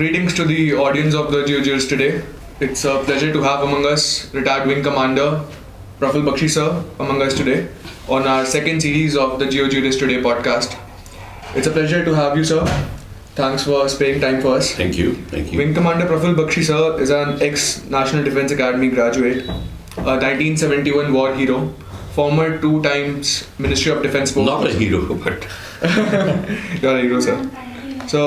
Greetings to the audience of the Geopolitics today. It's a pleasure to have among us Retd Wing Commander Praful Bakshi sir among us today on our second series of the Geopolitics Today podcast. It's a pleasure to have you, sir. Thanks for sparing time for us. Thank you. Wing Commander Praful Bakshi sir is an ex-National Defence Academy graduate, a 1971 war hero, former 2 times Ministry of Defence spokesperson. Not a hero, but... You're a hero, sir. So,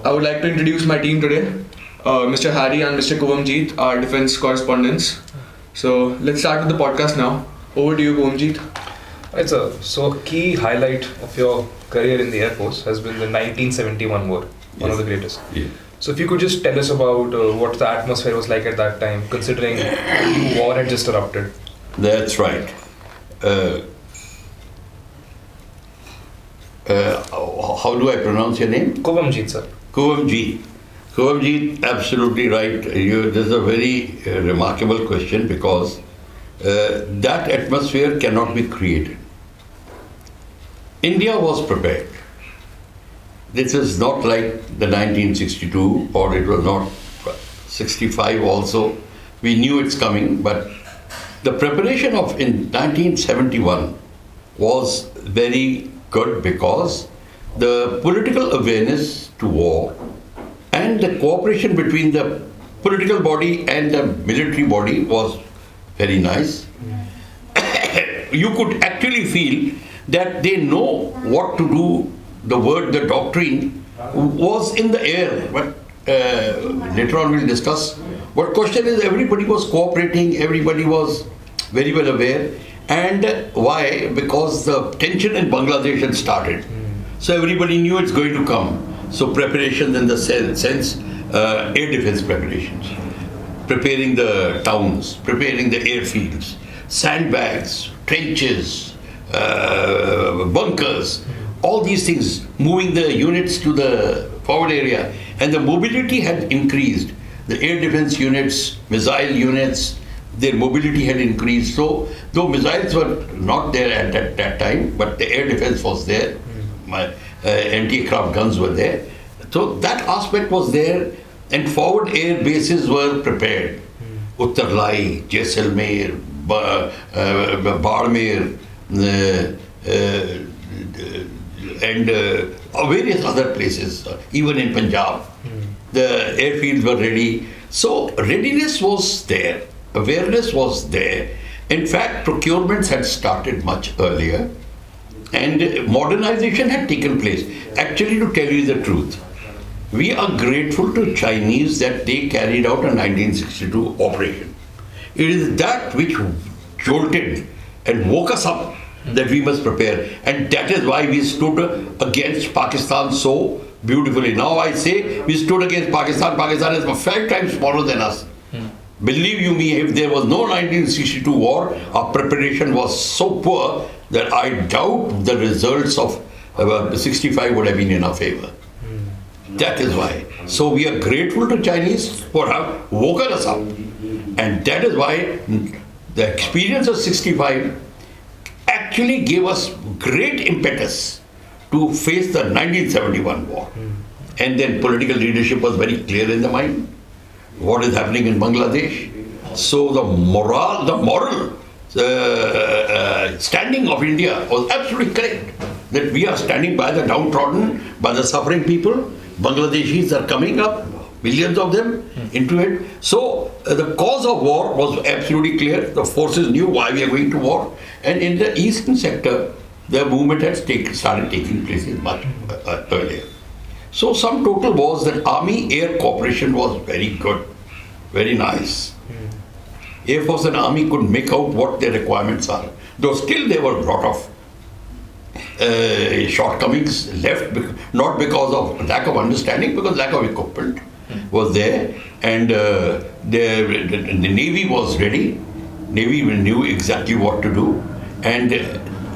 I would like to introduce my team today. Mr. Harry and Mr. Kuvamjeet are defence correspondents. So, let's start with the podcast now. Over to you, Kuvamjeet. So a key highlight of your career in the Air Force has been the 1971 war, one of the greatest. Yeah. So if you could just tell us about what the atmosphere was like at that time, considering war had just erupted. That's right. How do I pronounce your name? Kuvamjeet, sir. Kuvamjeet, absolutely right. This is a very remarkable question because that atmosphere cannot be created. India was prepared. This is not like the 1962 or it was not 65 also. We knew it's coming, but the preparation of in 1971 was very good because the political awareness to war and the cooperation between the political body and the military body was very nice. You could actually feel that they know what to do. The doctrine was in the air, but later on we'll discuss. But question is, everybody was cooperating, everybody was very well aware. And why? Because the tension in Bangladesh had started. So everybody knew it's going to come. So preparations in the sense, air defense preparations, preparing the towns, preparing the airfields, sandbags, trenches, bunkers, all these things, moving the units to the forward area. And the mobility had increased. The air defense units, missile units, their mobility had increased. So, though missiles were not there at that time, but the air defense was there. Anti-aircraft guns were there. So that aspect was there, and forward air bases were prepared. Uttarlai, Jaisalmer, Barmer, and various other places, even in Punjab. The airfields were ready. So readiness was there, awareness was there. In fact, procurements had started much earlier and modernization had taken place. Actually, to tell you the truth, we are grateful to Chinese that they carried out a 1962 operation. It is that which jolted and woke us up that we must prepare. And that is why we stood against Pakistan so beautifully. Now I say we stood against Pakistan. Pakistan is 5 times smaller than us. Believe you me, if there was no 1962 war, our preparation was so poor that I doubt the results of 65 would have been in our favor. That is why. So we are grateful to Chinese for having woken us up. And that is why the experience of 65 actually gave us great impetus to face the 1971 war. And then political leadership was very clear in the mind. What is happening in Bangladesh? So the moral standing of India was absolutely correct. That we are standing by the downtrodden, by the suffering people. Bangladeshis are coming up, millions of them, into it. So the cause of war was absolutely clear. The forces knew why we are going to war. And in the eastern sector, the movement had started taking place much earlier. So sum total was that Army-Air cooperation was very good, very nice. Air Force and Army could make out what their requirements are. Though still there were a lot of shortcomings left, not because of lack of understanding, because lack of equipment was there, and the Navy was ready. Navy knew exactly what to do, and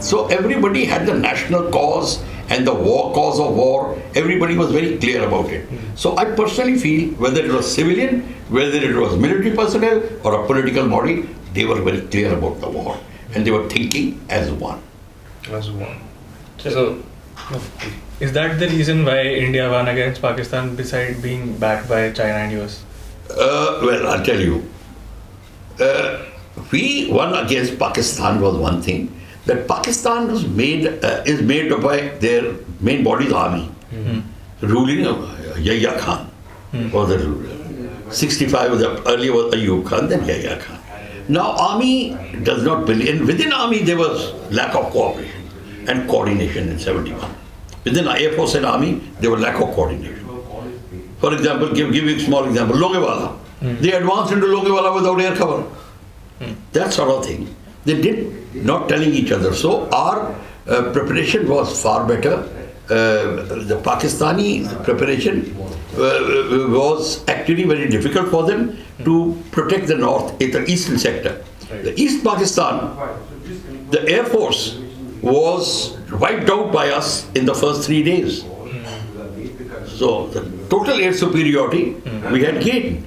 so everybody had the national cause and the war cause of war. Everybody was very clear about it. So I personally feel whether it was civilian, whether it was military personnel or a political body, they were very clear about the war, and they were thinking as one. As one. So Is that the reason why India won against Pakistan, beside being backed by China and US? Well, I'll tell you. We won against Pakistan was one thing. That Pakistan was is made up by their main body's army, ruling Yahya Khan was the ruler. 65 was earlier was Ayub Khan, then Yahya Khan. Now army does not believe, and within army there was lack of cooperation and coordination in 71. Within Air Force and army there was lack of coordination. For example, give you a small example, Longewala. They advanced into Longewala without air cover. That sort of thing. They did not telling each other. So our preparation was far better. The Pakistani preparation was actually very difficult for them to protect the north, the eastern sector. The East Pakistan, the Air Force was wiped out by us in the first 3 days. So the total air superiority we had gained.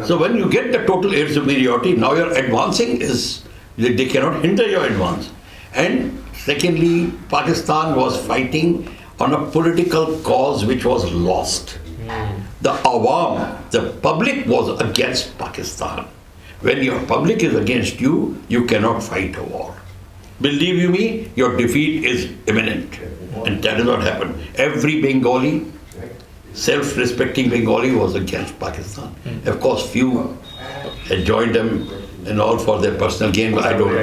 So when you get the total air superiority, now your advancing is, they cannot hinder your advance. And secondly, Pakistan was fighting on a political cause which was lost. The Awam, the public was against Pakistan. When your public is against you, you cannot fight a war. Believe you me, your defeat is imminent. And that is what happened. Every Bengali, self-respecting Bengali was against Pakistan. Of course, few had joined them and all for their personal gain, but I don't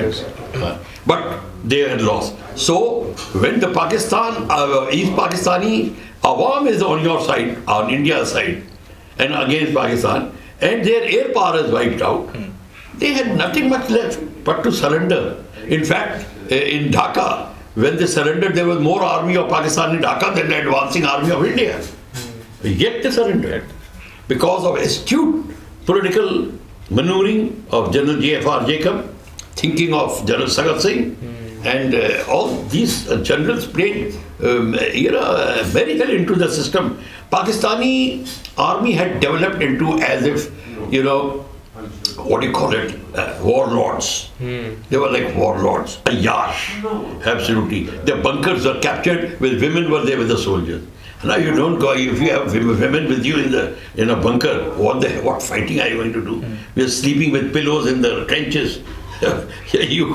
know. But they had lost. So when the Pakistan, East Pakistani Awam is on your side, on India's side, and against Pakistan, and their air power is wiped out, they had nothing much left but to surrender. In fact, in Dhaka, when they surrendered, there was more army of Pakistan in Dhaka than the advancing army of India. Yet they surrendered because of astute political maneuvering of General J.F.R. Jacob, thinking of General Sagat Singh, and all these generals played very well into the system. Pakistani army had developed into as if, what do you call it, warlords. They were like warlords, Ayyash, absolutely. Their bunkers were captured, with women were there with the soldiers. Now you don't go, if you have women with you in a bunker, what fighting are you going to do? We are sleeping with pillows in the trenches. You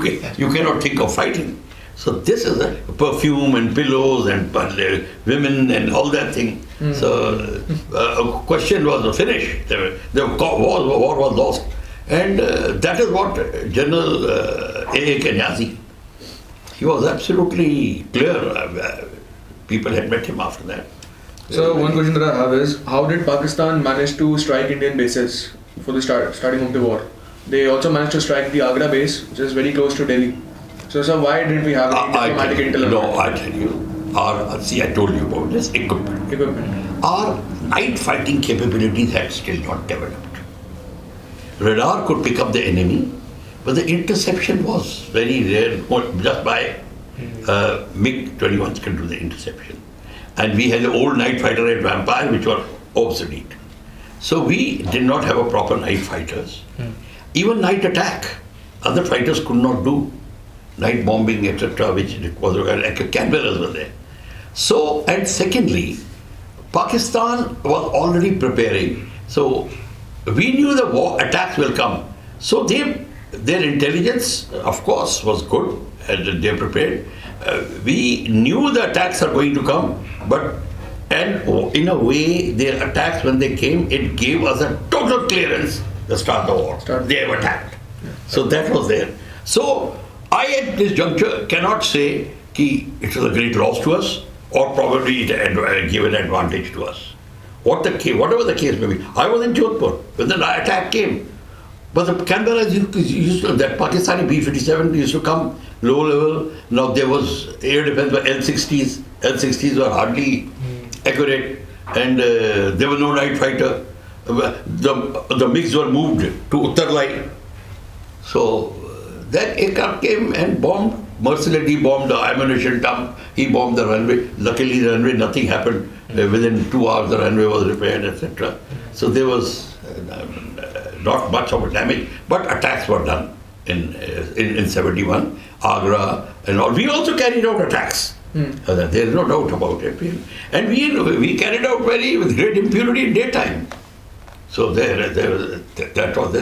cannot think of fighting. So this is a perfume and pillows and women and all that thing. So question was finished. The war was lost. And that is what General A.A. Kenyazi, he was absolutely clear. People had met him after that. So one question that I have is, how did Pakistan manage to strike Indian bases for the starting of the war? They also managed to strike the Agra base, which is very close to Delhi. So sir, why didn't we have any diplomatic intel? No, I tell you. I told you about this equipment. Our night fighting capabilities had still not developed. Radar could pick up the enemy, but the interception was very rare. Just by MiG-21s can do the interception. And we had an old night fighter at Vampire, which were obsolete. So we did not have a proper night fighters. Even night attack, other fighters could not do. Night bombing, etc., which was like Canberras were there. So, and secondly, Pakistan was already preparing. So we knew the war attacks will come. So their intelligence, of course, was good, and they prepared. We knew the attacks are going to come, and in a way, their attacks, when they came, it gave us a total clearance to start the war. They have attacked. So that was there. So I, at this juncture, cannot say that it was a great loss to us, or probably it gave an advantage to us. Whatever the case may be. I was in Jodhpur when the attack came. But the Canberra that Pakistani B-57 used to come low level. Now there was air defense by L-60s. L-60s were hardly accurate, and there was no night fighter. The MiGs were moved to Uttarlai. So that aircraft came and bombed. Mercilessly bombed the ammunition dump. He bombed the runway. Luckily, the runway, nothing happened. Within 2 hours, the runway was repaired, etc. So there was not much of a damage, but attacks were done in 71, Agra and all. We also carried out attacks There is no doubt about it. And we carried out with great impunity in daytime. So that was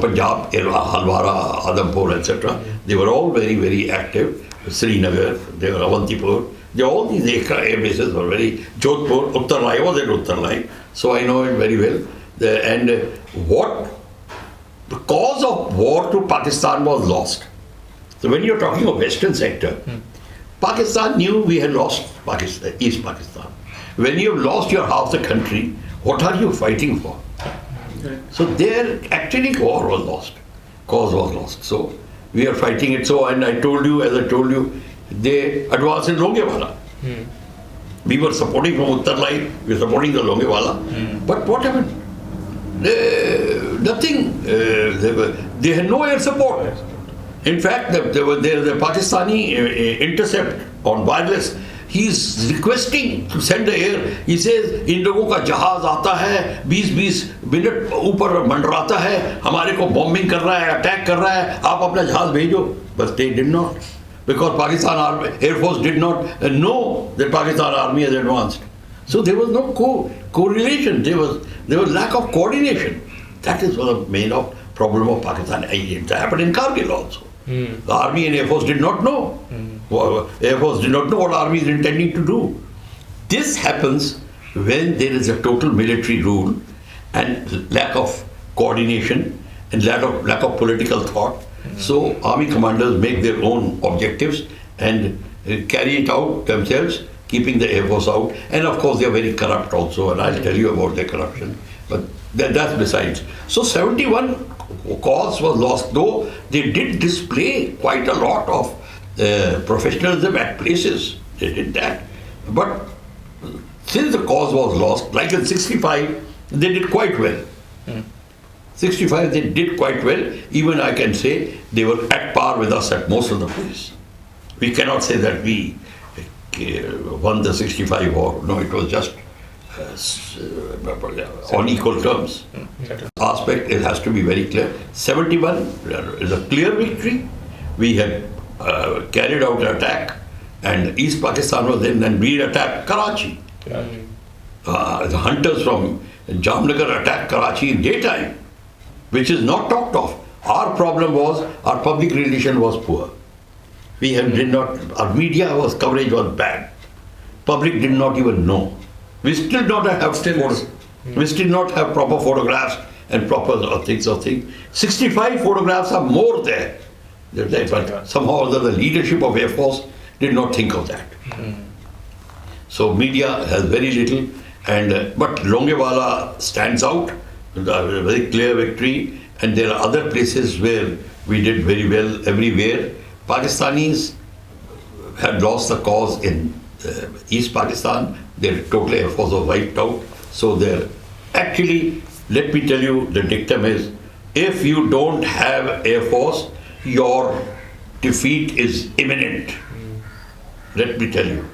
Punjab, Halwara, Adhampur, etc. They were all very, very active. Srinagar, they were Avantipur. All these air bases were very Jodhpur, Uttarlai. I was at Uttarlai, so I know it very well. The cause of war to Pakistan was lost. So when you're talking of Western sector, Pakistan knew we had lost East Pakistan. When you have lost your half the country, what are you fighting for? So there actually war was lost, cause was lost. So we are fighting it. So, and as I told you, they advanced in Longewala. We were supporting from Uttarlai, we were supporting the Longewala. But what happened? Nothing. They had no air support. In fact, there was the Pakistani intercept on wireless. He is requesting to send the air. He says, इन लोगों का जहाज आता है, 20-20 minute ऊपर मंडराता है, हमारे को bombing कर रहा है, अटैक कर रहा है, आप अपना जहाज भेजो. But they did not, because Pakistan Army, Air Force did not know that Pakistan Army has advanced. So there was no correlation. There was lack of coordination. That is one of the main problem of Pakistan. It happened in Kargil also. The Army and Air Force did not know. Air Force did not know what Army is intending to do. This happens when there is a total military rule and lack of coordination and lack of political thought. So Army commanders make their own objectives and carry it out themselves, keeping the Air Force out. And of course they are very corrupt also, and I'll tell you about their corruption. But that's besides. So 71 cause was lost, though they did display quite a lot of professionalism at places. They did that. But since the cause was lost, like in 65, they did quite well. 65, they did quite well. Even I can say they were at par with us at most of the places. We cannot say that we won the 65 war. No, it was just on equal terms. Aspect, it has to be very clear. 71 is a clear victory. We had carried out an attack, and East Pakistan was in, and we attacked Karachi. The hunters from Jamnagar attacked Karachi in daytime, which is not talked of. Our problem was our public relation was poor. We did not. Our media coverage was bad. Public did not even know. We still not have we still not have proper photographs and proper things. 65 photographs are more there. But somehow the leadership of Air Force did not think of that. So media has very little, but Longewala stands out, a very clear victory, and there are other places where we did very well everywhere. Pakistanis had lost the cause in East Pakistan. Their total Air Force was wiped out. So actually, let me tell you, the dictum is, if you don't have Air Force, your defeat is imminent. Let me tell you.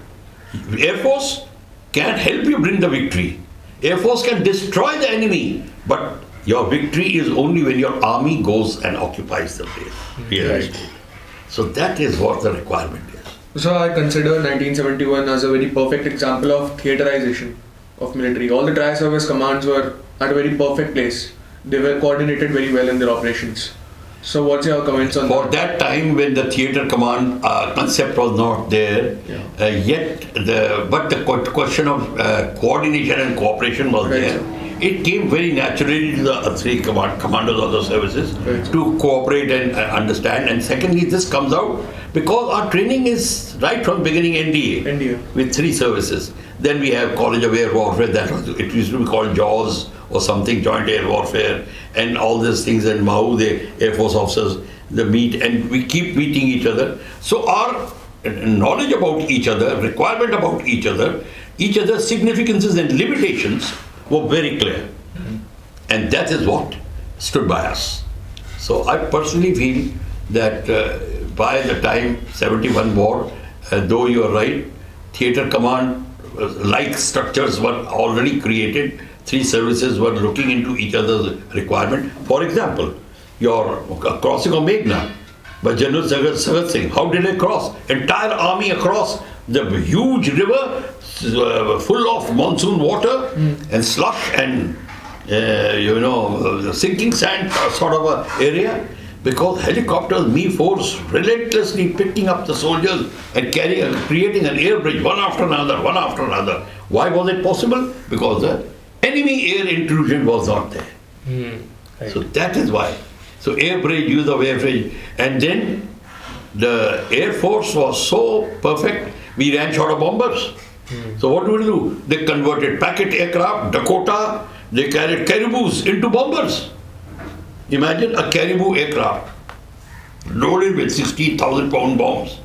Air Force can help you bring the victory. Air Force can destroy the enemy, but your victory is only when your army goes and occupies the place. So that is what the requirement is. So I consider 1971 as a very perfect example of theaterization of military. All the tri-service commands were at a very perfect place. They were coordinated very well in their operations. So what's your comments on that? For that time when the theatre command concept was not there, but the question of coordination and cooperation was there. It came very naturally to the three commanders of the services to cooperate and understand. And secondly, this comes out because our training is right from beginning NDA. With three services. Then we have College of Air Warfare, it used to be called JAWS or something, Joint Air Warfare, and all these things, and MAU, the Air Force officers, they meet, and we keep meeting each other. So our knowledge about each other, requirement about each other's significances and limitations were very clear. And that is what stood by us. So I personally feel that by the time 71 war, though you are right, theatre command like structures were already created. Three services were looking into each other's requirement. For example, your crossing of Meghna, by General Sagat Singh. How did they cross? Entire army across the huge river full of monsoon water and slush and the sinking sand sort of a area, because helicopters, Me-4s, relentlessly picking up the soldiers and creating an air bridge one after another. Why was it possible? Because the enemy air intrusion was not there. Right. So that is why. So air bridge, use of air bridge, and then the Air Force was so perfect, we ran short of bombers. So what do? They converted packet aircraft, Dakota, they carried caribous into bombers. Imagine a caribou aircraft loaded with 16,000 pound bombs.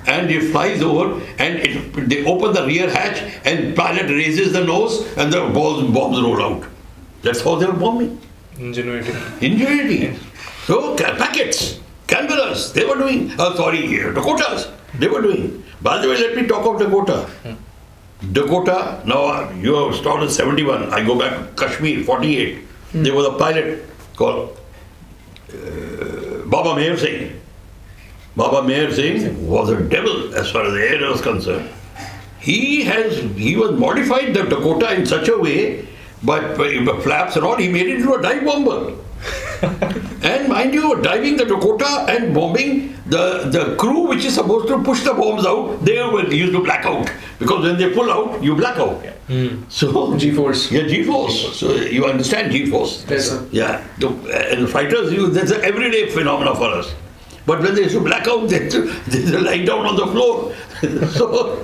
And it flies over and they open the rear hatch and pilot raises the nose and the bombs roll out. That's how they were bombing. Ingenuity. So packets, Canberras, they were doing, Dakotas, they were doing. By the way, let me talk of Dakota. Dakota, now you have started 71, I go back to Kashmir, 48. There was a pilot called Baba Meher Singh. Baba Meher Singh was a devil as far as the air was concerned. He was modified the Dakota in such a way, but flaps and all, he made it into a dive bomber. And mind you, diving the Dakota and bombing, the crew which is supposed to push the bombs out, they were used to black out. Because when they pull out, you black out. So G-force. Yeah, G-force. So you understand G-force. Yes, sir. Yeah. And the fighters, that's an everyday phenomenon for us. But when they used to black out, they lie down on the floor. So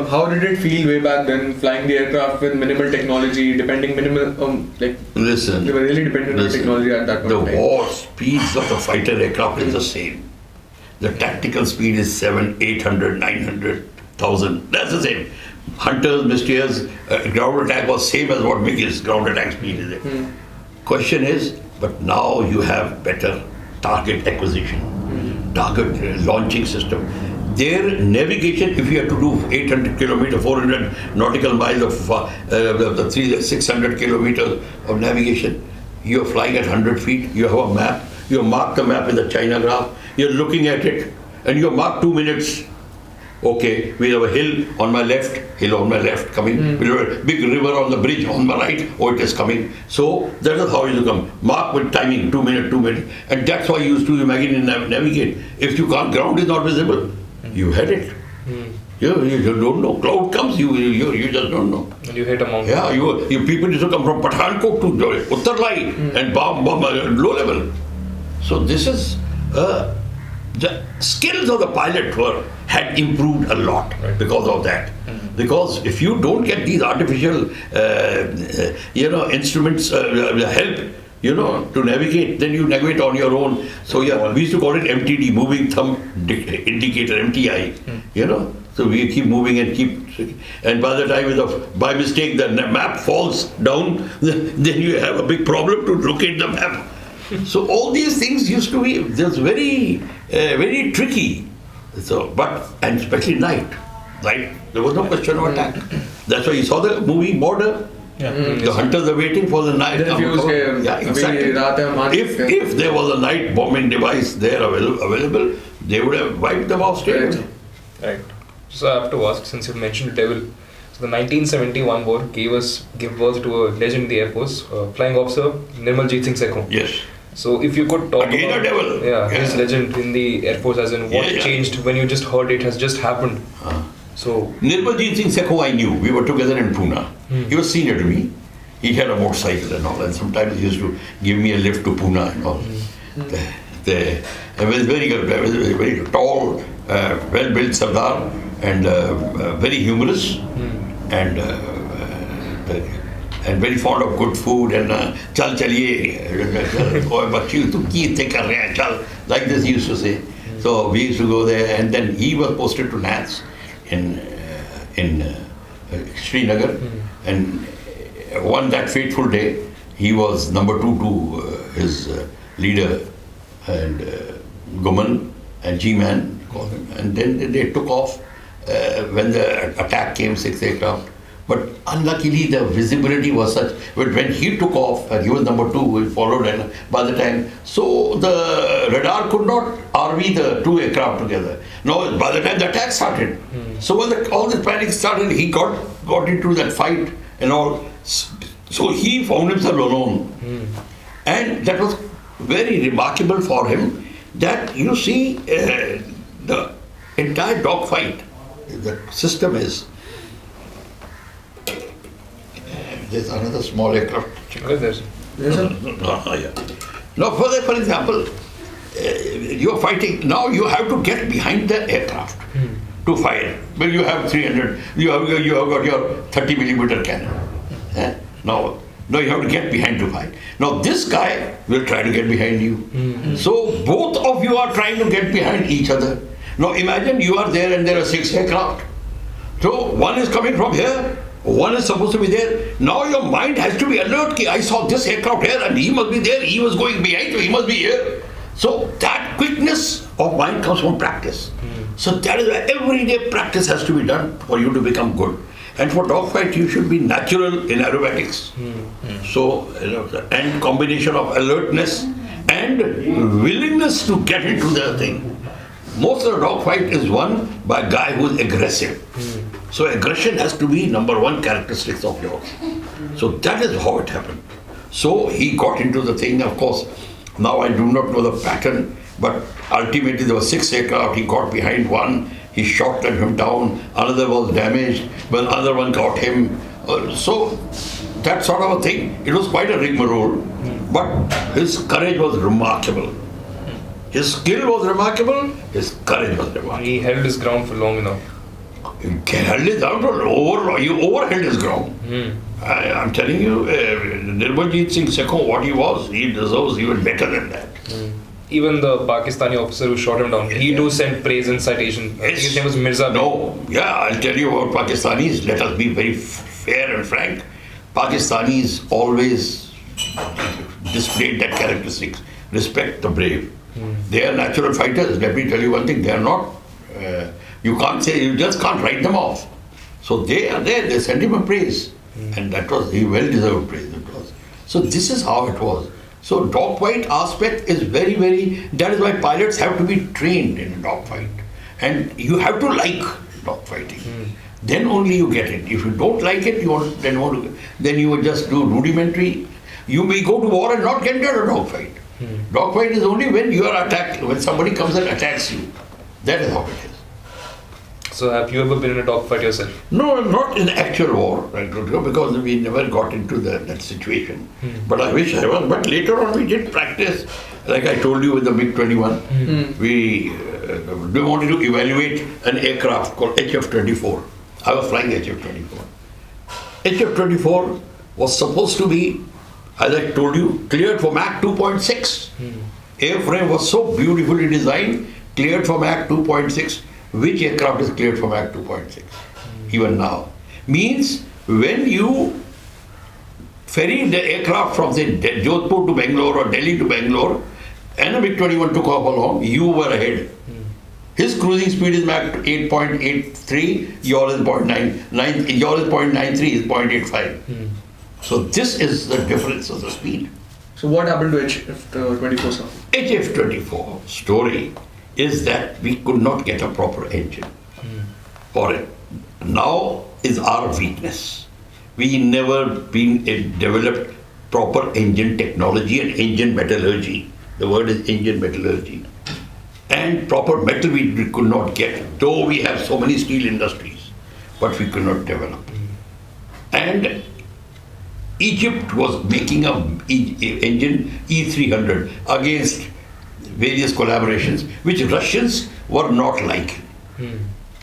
how did it feel way back then, flying the aircraft with minimal technology, Listen. They were really dependent on technology at that point. The war speeds of the fighter aircraft is the same. The tactical speed is 700, 800, 900, 1000. That's the same. Hunters, Mysteers, ground attack was same as what MiG's ground attack speed is. Question is, but now you have better target acquisition, target launching system. Their navigation, if you have to do 800 kilometers, 400 nautical miles of 600 kilometers of navigation, you're flying at 100 feet, you have a map, you mark the map in the China graph, you're looking at it, and you mark 2 minutes. Okay, we have a hill on my left coming. We have a big river on the bridge on my right. Oh, it is coming. So that is how you come. Mark with timing, 2 minutes. And that's why you used to imagine and navigate. If you can't, ground is not visible, you had it. You don't know. Cloud comes, you just don't know. And you hit a mountain. Yeah, you people used to come from Pathankot to Uttarlai and bomb low level. So this is the skills of the pilot had improved a lot because of that. Because if you don't get these artificial, instruments help, to navigate, then you navigate on your own. So we used to call it MTD, moving thumb indicator, MTI. So we keep moving and by the time by mistake the map falls down, then you have a big problem to locate the map. So all these things used to be just very, very tricky. So, and especially night, right? There was no question of attack. That's why you saw the movie Border. The hunters are waiting for the night. Yeah, exactly. If there was a night bombing device there available, they would have wiped them off straight away. Right. So I have to ask, since you mentioned devil, so the 1971 war gave birth to a legend in the Air Force, Flying Officer Nirmaljeet Singh Sekhon. Yes. So if you could talk Again about a devil. his legend in the Air Force, as in what changed when you just heard it has just happened. So Nirmaljeet Singh Sekhon I knew. We were together in Pune. He was senior to me. He had a motorcycle and all, and sometimes he used to give me a lift to Pune and all. He was very good, very tall, well-built Sardar, and very humorous, and very fond of good food, and chal chaliye, oy bachchi tu ki itte kar rahe hai, chal, like this he used to say. So we used to go there, and then he was posted to Nats in Srinagar, and that fateful day, he was number 2 to his leader, and Goman and G-Man, and then they took off when the attack came, 6 aircraft. But unluckily, the visibility was such. But when he took off, he was number 2, we followed, and by the time, so the radar could not, RV, the two aircraft together. Now, by the time the attack started, so when all this panic started, he got into that fight and all. So he found himself alone. And that was very remarkable for him that, you see, the entire dogfight, the system is, there's another small aircraft. Yes, sir. Now, for example, you're fighting, now you have to get behind the aircraft to fire. Well, you have 300, you have got your 30 millimeter cannon. Now you have to get behind to fight. Now this guy will try to get behind you. So both of you are trying to get behind each other. Now imagine you are there and there are 6 aircraft. So one is coming from here, one is supposed to be there. Now your mind has to be alert. I saw this aircraft here and he must be there. He was going behind, so he must be here. So that quickness of mind comes from practice. So that is why everyday practice has to be done for you to become good. And for dogfight, you should be natural in aerobatics. So, and combination of alertness and willingness to get into the thing. Most of the dogfight is won by a guy who is aggressive. So aggression has to be number one characteristics of yours. So that is how it happened. So he got into the thing, of course. Now I do not know the pattern, but ultimately there were 6 aircraft. He got behind one. He shot him down, another was damaged, but another one got him. So that sort of a thing, it was quite a rigmarole, but his courage was remarkable. His skill was remarkable, his courage was remarkable. He held his ground for long enough. He held his ground, you overheld his ground. I'm telling you, Nirmaljeet Singh Sekhon, what he deserves even better than that. Even the Pakistani officer who shot him down, he do send praise and citation. I think his name was Mirza. No, yeah, I'll tell you about Pakistanis. Let us be very fair and frank. Pakistanis always displayed that characteristics. Respect the brave. They are natural fighters. Let me tell you one thing. They are not, you can't say, you just can't write them off. So they are there. They send him a praise. And that was, he well deserved praise. It was. So this is how it was. So dogfight aspect is very, very, that is why pilots have to be trained in a dogfight. And you have to like dogfighting. Then only you get it. If you don't like it, then you will just do rudimentary. You may go to war and not get into a dogfight. Dogfight is only when you are attacked, when somebody comes and attacks you. That is how it is. So have you ever been in a dogfight yourself? No, not in actual war, right, because we never got into that situation. But I wish I was. But later on we did practice, like I told you with the MiG-21. We wanted to evaluate an aircraft called HF-24. I was flying HF-24. HF-24 was supposed to be, as I told you, cleared for Mach 2.6. Airframe was so beautifully designed, cleared for Mach 2.6. Which aircraft is cleared for Mach 2.6? Even now. Means when you ferry the aircraft from say Jodhpur to Bangalore or Delhi to Bangalore and a MiG-21 took off along, you were ahead. His cruising speed is Mach 8.83, yours is 0.93, yours is 0.93, is 0.85. So this is the difference of the speed. So what happened to HF-24, sir? HF-24 story is that we could not get a proper engine for it. Now is our weakness. We never developed proper engine technology and engine metallurgy. The word is engine metallurgy. And proper metal we could not get, though we have so many steel industries, but we could not develop. And Egypt was making an engine E300 against various collaborations, which Russians were not liking.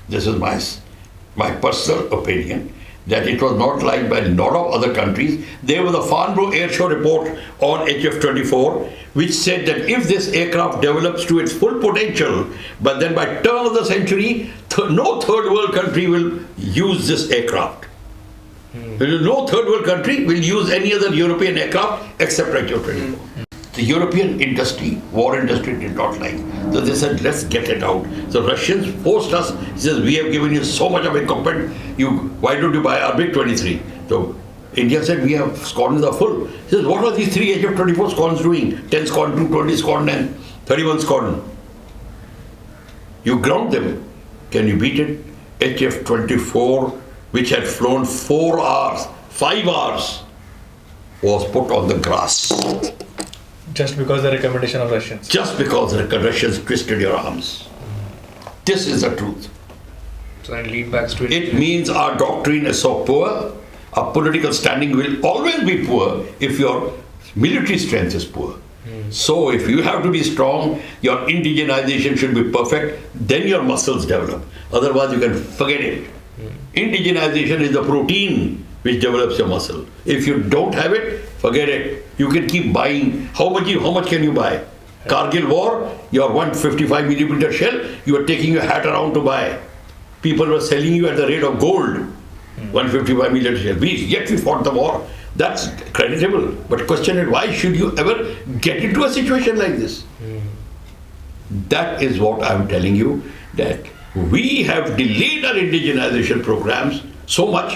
This is my personal opinion, that it was not liked by a lot of other countries. There was a Farnborough Air Show report on HF-24, which said that if this aircraft develops to its full potential, but then by turn of the century, no third world country will use this aircraft. No third world country will use any other European aircraft except HF-24. The European industry, war industry, did not like. So they said, let's get it out. So Russians forced us. He says, we have given you so much of equipment. Why don't you buy our MiG-23? So India said, we have squadrons are full. He says, what are these 3 HF-24 squadrons doing? 10 squadron, 20 squadron and 31 squadron. You ground them. Can you beat it? HF-24, which had flown 4 hours, 5 hours, was put on the grass. Just because the recommendation of Russians. Just because the Russians twisted your arms. This is the truth. So then lead backs to It means our doctrine is so poor, our political standing will always be poor if your military strength is poor. So if you have to be strong, your indigenization should be perfect, then your muscles develop. Otherwise you can forget it. Indigenization is the protein which develops your muscle. If you don't have it, forget it. You can keep buying. How much can you buy? Kargil war, your 155 millimeter shell, you are taking your hat around to buy. People were selling you at the rate of gold, 155 millimeter shell. Yet we fought the war. That's creditable. But question is, why should you ever get into a situation like this? That is what I'm telling you, that we have delayed our indigenization programs so much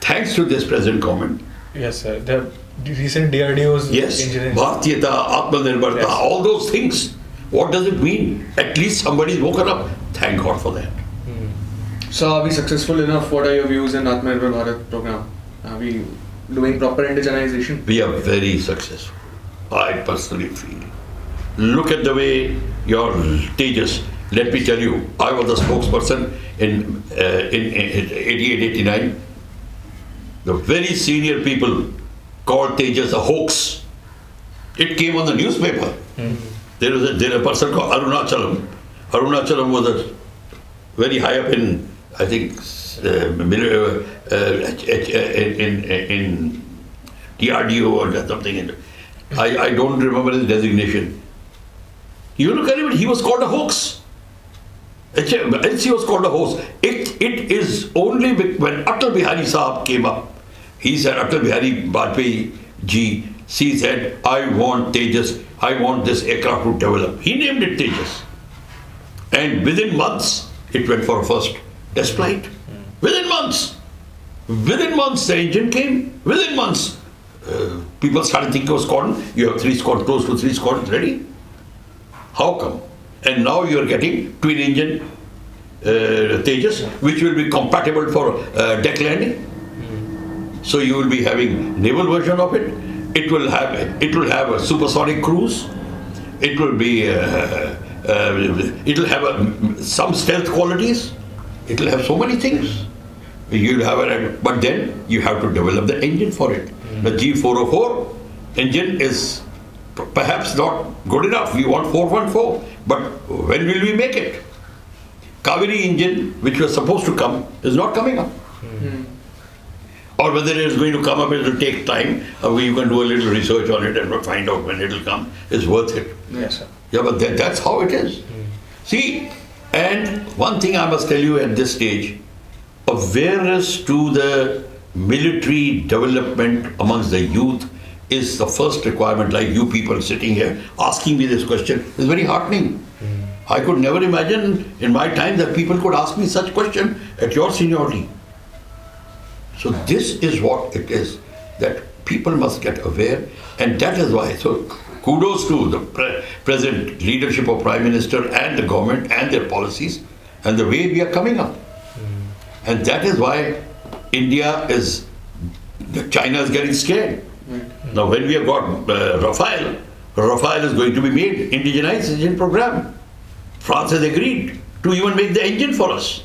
thanks to this present government. Yes, sir. The recent DRDO's Yes, engineering. Bhartiyata, Atmanirbharta, Yes. all those things. What does it mean? At least somebody's woken up. Thank God for that. So are we successful enough? What are your views in Atmanirbhar Bharat program? Are we doing proper indigenization? We are very successful. I personally feel. Look at the way your Tejas. Let me tell you, I was the spokesperson in 88-89. The very senior people called Tejas a hoax. It came on the newspaper. There was a person called Arunachalam. Arunachalam was very high up in, I think, in DRDO or something. I don't remember his designation. You look at him, he was called a hoax. LC was called a hoax. It is only when Atal Bihari Sahab came up, he said, Atal Bihari Bajpayee ji, he said, I want Tejas, I want this aircraft to develop. He named it Tejas. And within months, it went for a first test flight. Within months. Within months, the engine came. Within months, people started thinking of squadron. You have 3 squadrons, close to 3 squadrons ready. How come? And now you are getting twin engine Tejas, which will be compatible for deck landing. So you will be having naval version of it. It will have a supersonic cruise. It will be it'll have some stealth qualities. It'll have so many things. You'll have but then you have to develop the engine for it. The G404 engine is perhaps not good enough. We want 414. But when will we make it? Kaveri engine, which was supposed to come, is not coming up. Or whether it is going to come up, it will take time. You can do a little research on it and find out when it will come. It's worth it. Yes, sir. Yeah, but that's how it is. See, and one thing I must tell you at this stage, awareness to the military development amongst the youth is the first requirement. Like you people sitting here asking me this question is very heartening. I could never imagine in my time that people could ask me such question at your seniority. So this is what it is, that people must get aware, and that is why. So kudos to the present leadership of Prime Minister and the government and their policies and the way we are coming up. And that is why China is getting scared. Now when we have got Rafale is going to be made, indigenization program. France has agreed to even make the engine for us.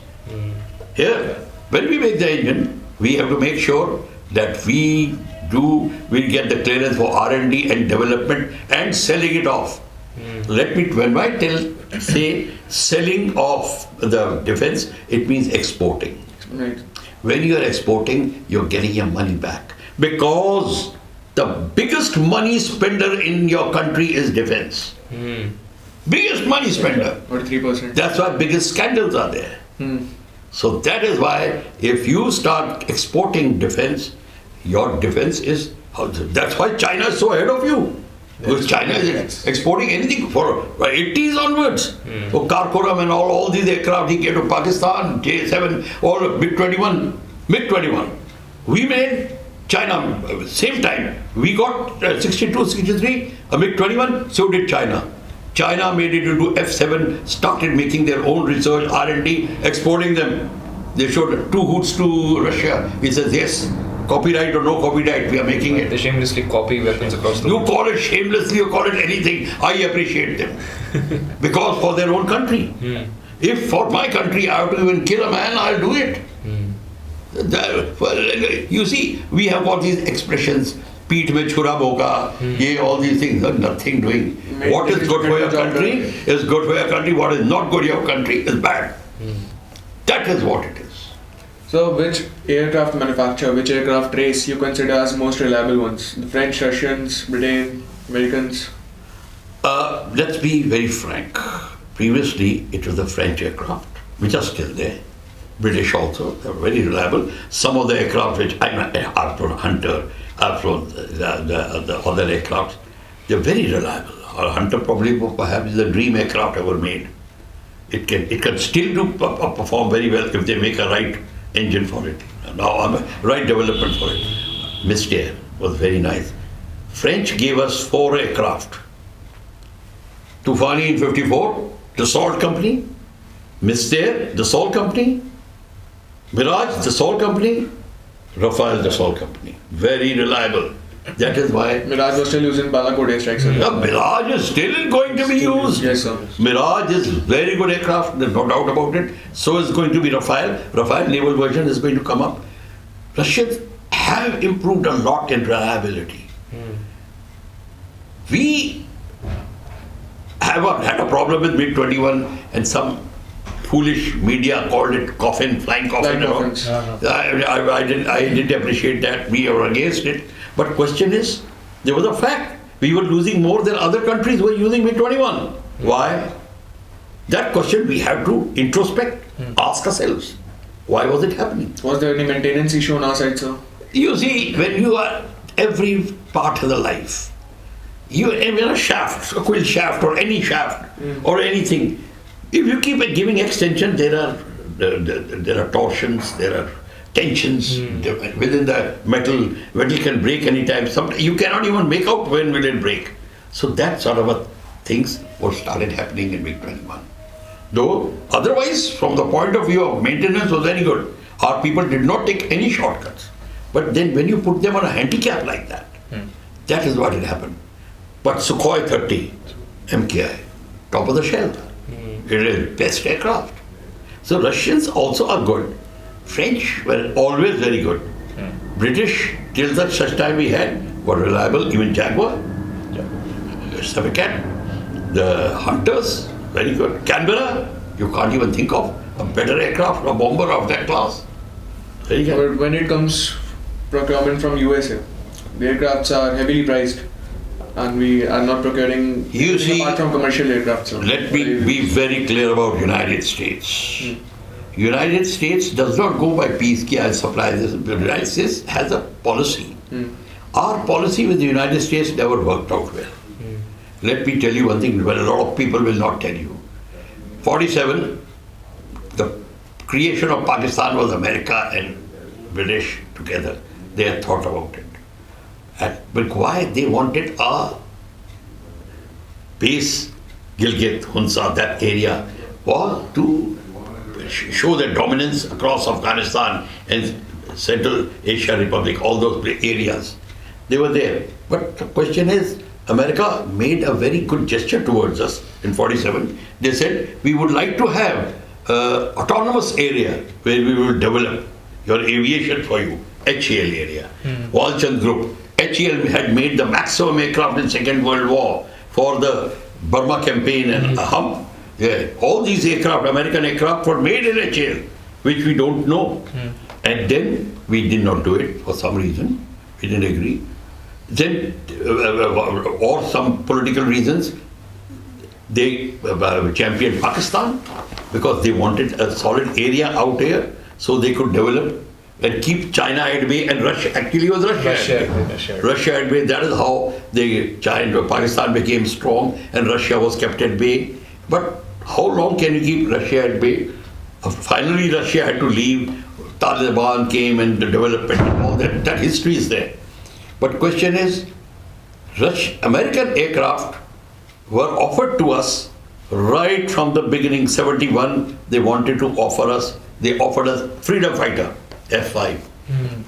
Here, when we make the engine, we have to make sure that we get the clearance for R&D and development and selling it off. When I say selling off the defense, it means exporting. Right. When you are exporting, you're getting your money back. Because the biggest money spender in your country is defense. Biggest money spender. 43%. That's why biggest scandals are there. So that is why if you start exporting defense, your defense is, that's why China is so ahead of you. Because China is exporting anything for 80s onwards. So Karakoram and all these aircraft he gave to Pakistan, J7, all MiG-21. We made China, same time. We got 62, 63, a MiG-21, so did China. China made it into F-7, started making their own research, R&D, exporting them. They showed 2 hoots to Russia. He says, yes, copyright or no copyright, we are making it. They shamelessly copy weapons across the You world. call it shamelessly, you call it anything. I appreciate them. Because for their own country. If for my country I have to even kill a man, I'll do it. You see, we have all these expressions, Peet mein chura boka, all these things are nothing doing. What is good for your country is good for your country. What is not good for your country is bad. That is what it is. So, which aircraft manufacturer, which aircraft race you consider as most reliable ones? The French, Russians, Britain, Americans? Let's be very frank. Previously, it was the French aircraft, which are still there. British also, they're very reliable. Some of the aircraft which I've flown Hunter, I've flown the other aircraft, they're very reliable. Hunter probably perhaps is the dream aircraft ever made. It can still perform very well if they make a right engine for it. Now, right development for it. Mystère was very nice. French gave us 4 aircraft. Tufani in 54, Dassault Company. Mystère, Dassault Company. Mirage, Dassault Company. Rafale, Dassault Company. Very reliable. That is why Mirage was still using Balakot airstrikes. Mirage is still going to be used. Yes, sir. Mirage is very good aircraft, there's no doubt about it. So is going to be Rafale. Rafale naval version is going to come up. Russians have improved a lot in reliability. We have had a problem with MiG-21 and some foolish media called it coffin, flying coffin. Flying coffins. I didn't appreciate that. We are against it. But question is, there was a fact. We were losing more than other countries who were using MiG-21. Why? That question we have to introspect, ask ourselves. Why was it happening? Was there any maintenance issue on our side, sir? You see, when you are, every part of the life, you in a shaft, a quill shaft or any shaft or anything, if you keep giving extension, there are torsions, there are tensions within the metal. Metal can break anytime. You cannot even make out when will it break. So that sort of things what started happening in MiG-21. Though otherwise, from the point of view of maintenance, was very good. Our people did not take any shortcuts. But then when you put them on a handicap like that, that is what had happened. But Sukhoi 30, MKI, top of the shelf. It is best aircraft. So Russians also are good. French were always very good. British, till such time we had, were reliable. Even Jaguar, Savicat, the Hunters, very good. Canberra, you can't even think of a better aircraft, a bomber of that class. Very good. But when it comes procurement from USA, the aircrafts are heavily priced. And we are not procuring apart from commercial aircraft. So let me be very clear about United States. United States does not go by peace ki I'll supply this. The United States has a policy. Our policy with the United States never worked out well. Let me tell you one thing, well, a lot of people will not tell you. 47, the creation of Pakistan was America and British together. They had thought about it. But why they wanted a base, Gilgit, Hunza, that area, was to show their dominance across Afghanistan and Central Asia Republic, all those areas. They were there. But the question is, America made a very good gesture towards us in 47. They said, we would like to have autonomous area where we will develop your aviation for you, HAL area. Walchand Group. HAL had made the maximum aircraft in Second World War for the Burma campaign and Hump. Yeah. All these aircraft, American aircraft, were made in HAL, which we don't know. And then we did not do it for some reason. We didn't agree. Then, or some political reasons, they championed Pakistan because they wanted a solid area out here so they could develop and keep China at bay, and Russia actually was Russia at bay. That is how Pakistan became strong and Russia was kept at bay. But how long can you keep Russia at bay? Finally, Russia had to leave. Taliban came and the development and all that. That history is there. But question is, American aircraft were offered to us right from the beginning. 71, they wanted to offer us, they offered us Freedom Fighter, F5,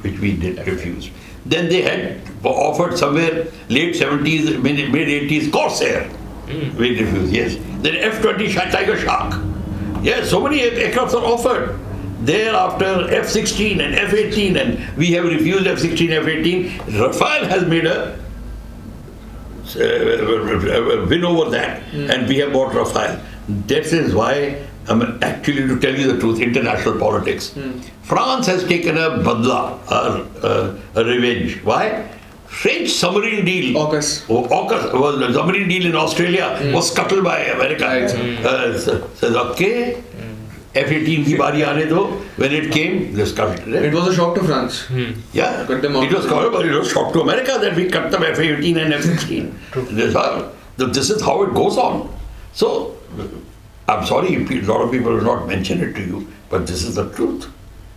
which we did refuse. Then they had offered somewhere late 70s, mid 80s, Corsair. We refused, yes. Then F-20 Tiger Shark. Yes, so many aircrafts are offered. Thereafter, F-16 and F-18, and we have refused F-16, F-18. Rafale has made a win over that, and we have bought Rafale. That is why, actually, to tell you the truth, international politics. France has taken a badla, a revenge. Why? French submarine deal. AUKUS was the submarine deal in Australia was scuttled by America. Says, okay, F-18 की बारी आने दो. When it came, they scuttled it. It was a shock to France. Yeah, Cut them off. it was called, but it was shock to America that we cut them F-18 and F-16. This is how it goes on. So, I'm sorry, a lot of people will not mention it to you, but this is the truth.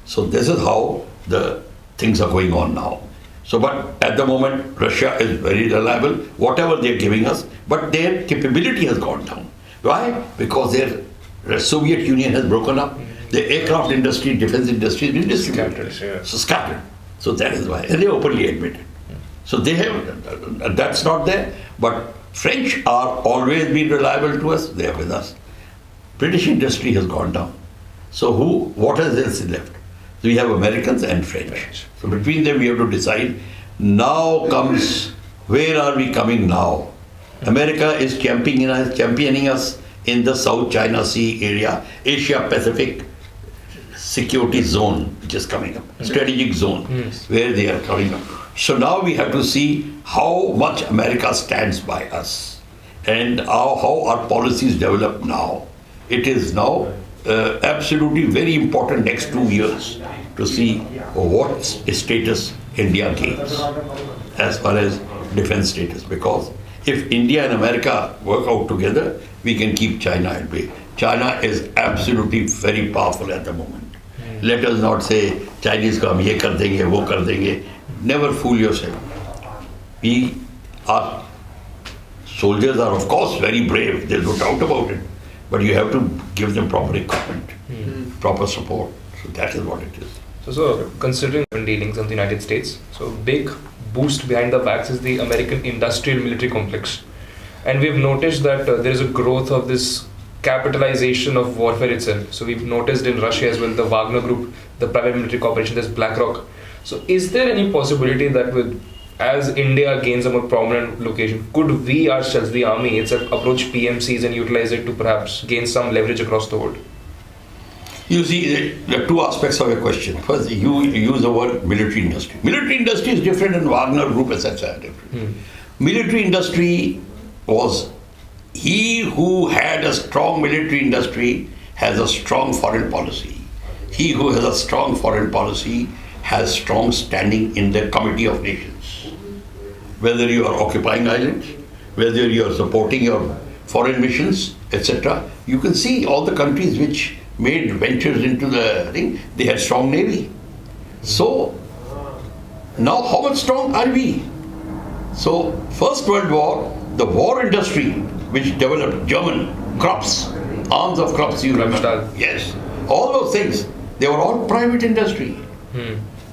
So this is how the things are going on now. So, but at the moment, Russia is very reliable, whatever they're giving us, but their capability has gone down. Why? Because the Soviet Union has broken up. The aircraft industry, defense industry has been distributed. So scattered. So that is why. And they openly admit it. So they have, that's not there. But French are always been reliable to us. They are with us. British industry has gone down. So what else is left? So we have Americans and French. So between them we have to decide. Now comes, where are we coming now? America is championing us in the South China Sea area, Asia Pacific security zone, which is coming up, strategic zone, where they are coming up. So now we have to see how much America stands by us and how our policies develop now. It is now absolutely very important next 2 years to see what status India gains as far as defense status, because if India and America work out together, we can keep China at bay. China is absolutely very powerful at the moment. Let us not say Chinese ko hum ye kar denge, wo kar denge. Never fool yourself. Our soldiers are of course very brave, there's no doubt about it. But you have to give them proper equipment, proper support. So that is what it is. So considering dealings of the United States, so big boost behind the backs is the American industrial military complex. And we've noticed that there is a growth of this capitalization of warfare itself. So we've noticed in Russia as well, the Wagner Group, the private military corporation, there's BlackRock. So is there any possibility that as India gains a more prominent location, could we ourselves, the army itself, approach PMCs and utilize it to perhaps gain some leverage across the world? You see, there are two aspects of your question. First, you use the word military industry. Military industry is different and Wagner Group, etc. different. Military industry was, he who had a strong military industry has a strong foreign policy. He who has a strong foreign policy has strong standing in the Committee of Nations. Whether you are occupying islands, whether you are supporting your foreign missions, etc. You can see all the countries which made ventures into the thing, they had strong navy. So, now how much strong are we? So, First World War, the war industry which developed German crops, arms of crops, you remember? Yes. All those things, they were all private industry.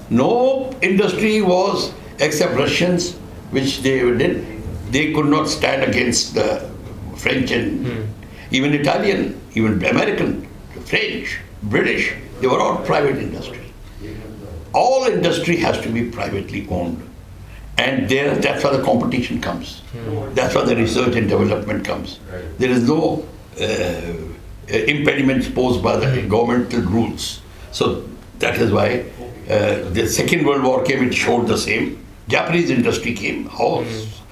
No industry was, except Russians, which they did, they could not stand against the French and even Italian, even American, French, British, they were all private industry. All industry has to be privately owned. And that's where the competition comes. That's where the research and development comes. There is no impediments posed by the governmental rules. So that is why the Second World War came, it showed the same. Japanese industry came, how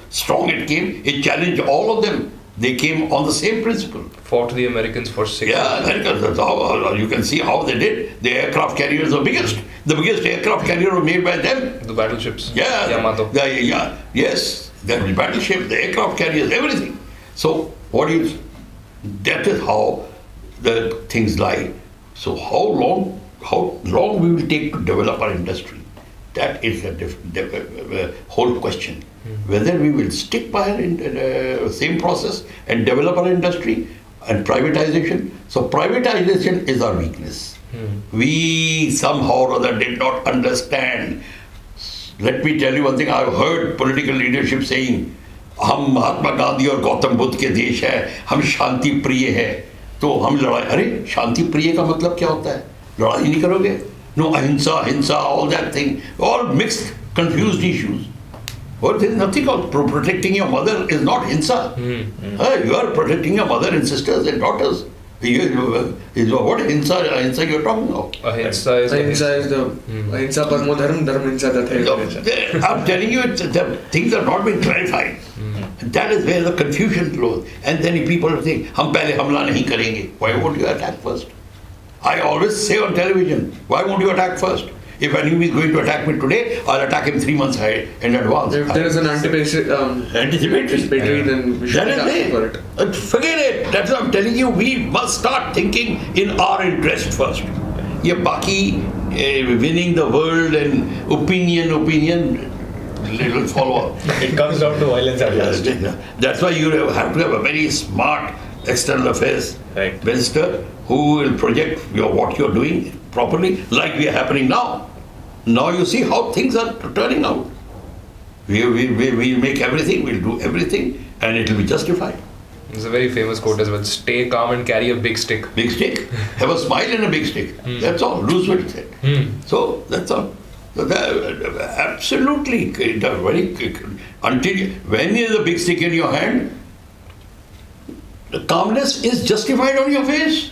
strong it came, it challenged all of them. They came on the same principle. Fought the Americans for 6 years. Yeah, Americans, that's how, you can see how they did. The aircraft carriers are biggest. The biggest aircraft carrier was made by them. The battleships. Yeah. Yamato. Yes. The battleship, the aircraft carriers, everything. So, that is how the things lie. So how long we will take to develop our industry? That is a whole question. Whether we will stick by the same process and develop our industry and privatization. So privatization is our weakness. We somehow or other did not understand. Let me tell you one thing. I've heard political leadership saying, हम महात्मा गांधी और गौतम बुद्ध के देश है, हम शांति प्रिय है, तो हम लड़ाई, अरे शांति प्रिय का मतलब क्या होता है? लड़ाई नहीं करोगे? No, ahimsa, hinsa, all that thing, all mixed, confused issues. Well, there is nothing called protecting your mother is not hinsa. You are protecting your mother and sisters and daughters. What hinsa you're talking about? Ahimsa is the ahimsa parmo dharma, dharma hinsa tatha. I'm telling you, the things are not being clarified. That is where the confusion flows. And then people think, हम पहले हमला नहीं करेंगे. Why won't you attack first? I always say on television, why won't you attack first? If an enemy is going to attack me today, I'll attack him 3 months ahead in advance. If there is an anticipatory, then we should ask for it. Forget it. That's what I'm telling you. We must start thinking in our interest first. ये बाकी winning the world and opinion, little follow. It comes down to violence at last. That's why you have to have a very smart external affairs minister who will project what you're doing properly, like we are happening now. Now you see how things are turning out. We'll make everything, we'll do everything, and it will be justified. It's a very famous quote as well. Stay calm and carry a big stick. Big stick. Have a smile and a big stick. That's all. Roosevelt said. So that's all. So absolutely. Until when is a big stick in your hand, the calmness is justified on your face.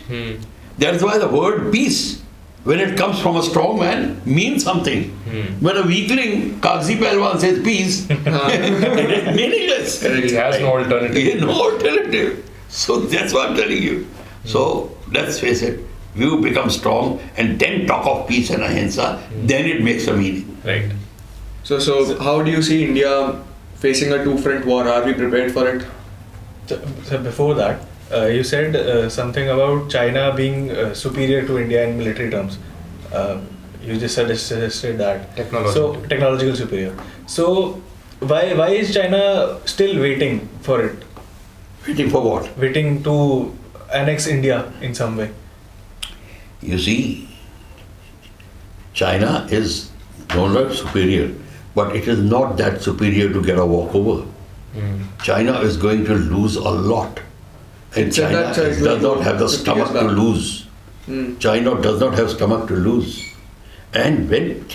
That's why the word peace, when it comes from a strong man, means something. When a weakling, Kagzi Pelwan says peace, it is meaningless. He has no alternative. He has no alternative. So that's what I'm telling you. So let's face it, you become strong and then talk of peace and ahimsa, then it makes a meaning. Right. So how do you see India facing a two-front war? Are we prepared for it? So before that, you said something about China being superior to India in military terms. You just suggested that. Technological superior. So why is China still waiting for it? Waiting for what? Waiting to annex India in some way. You see, China is no longer superior, but it is not that superior to get a walkover. China is going to lose a lot. And China does not have the stomach to lose. China does not have stomach to lose. And when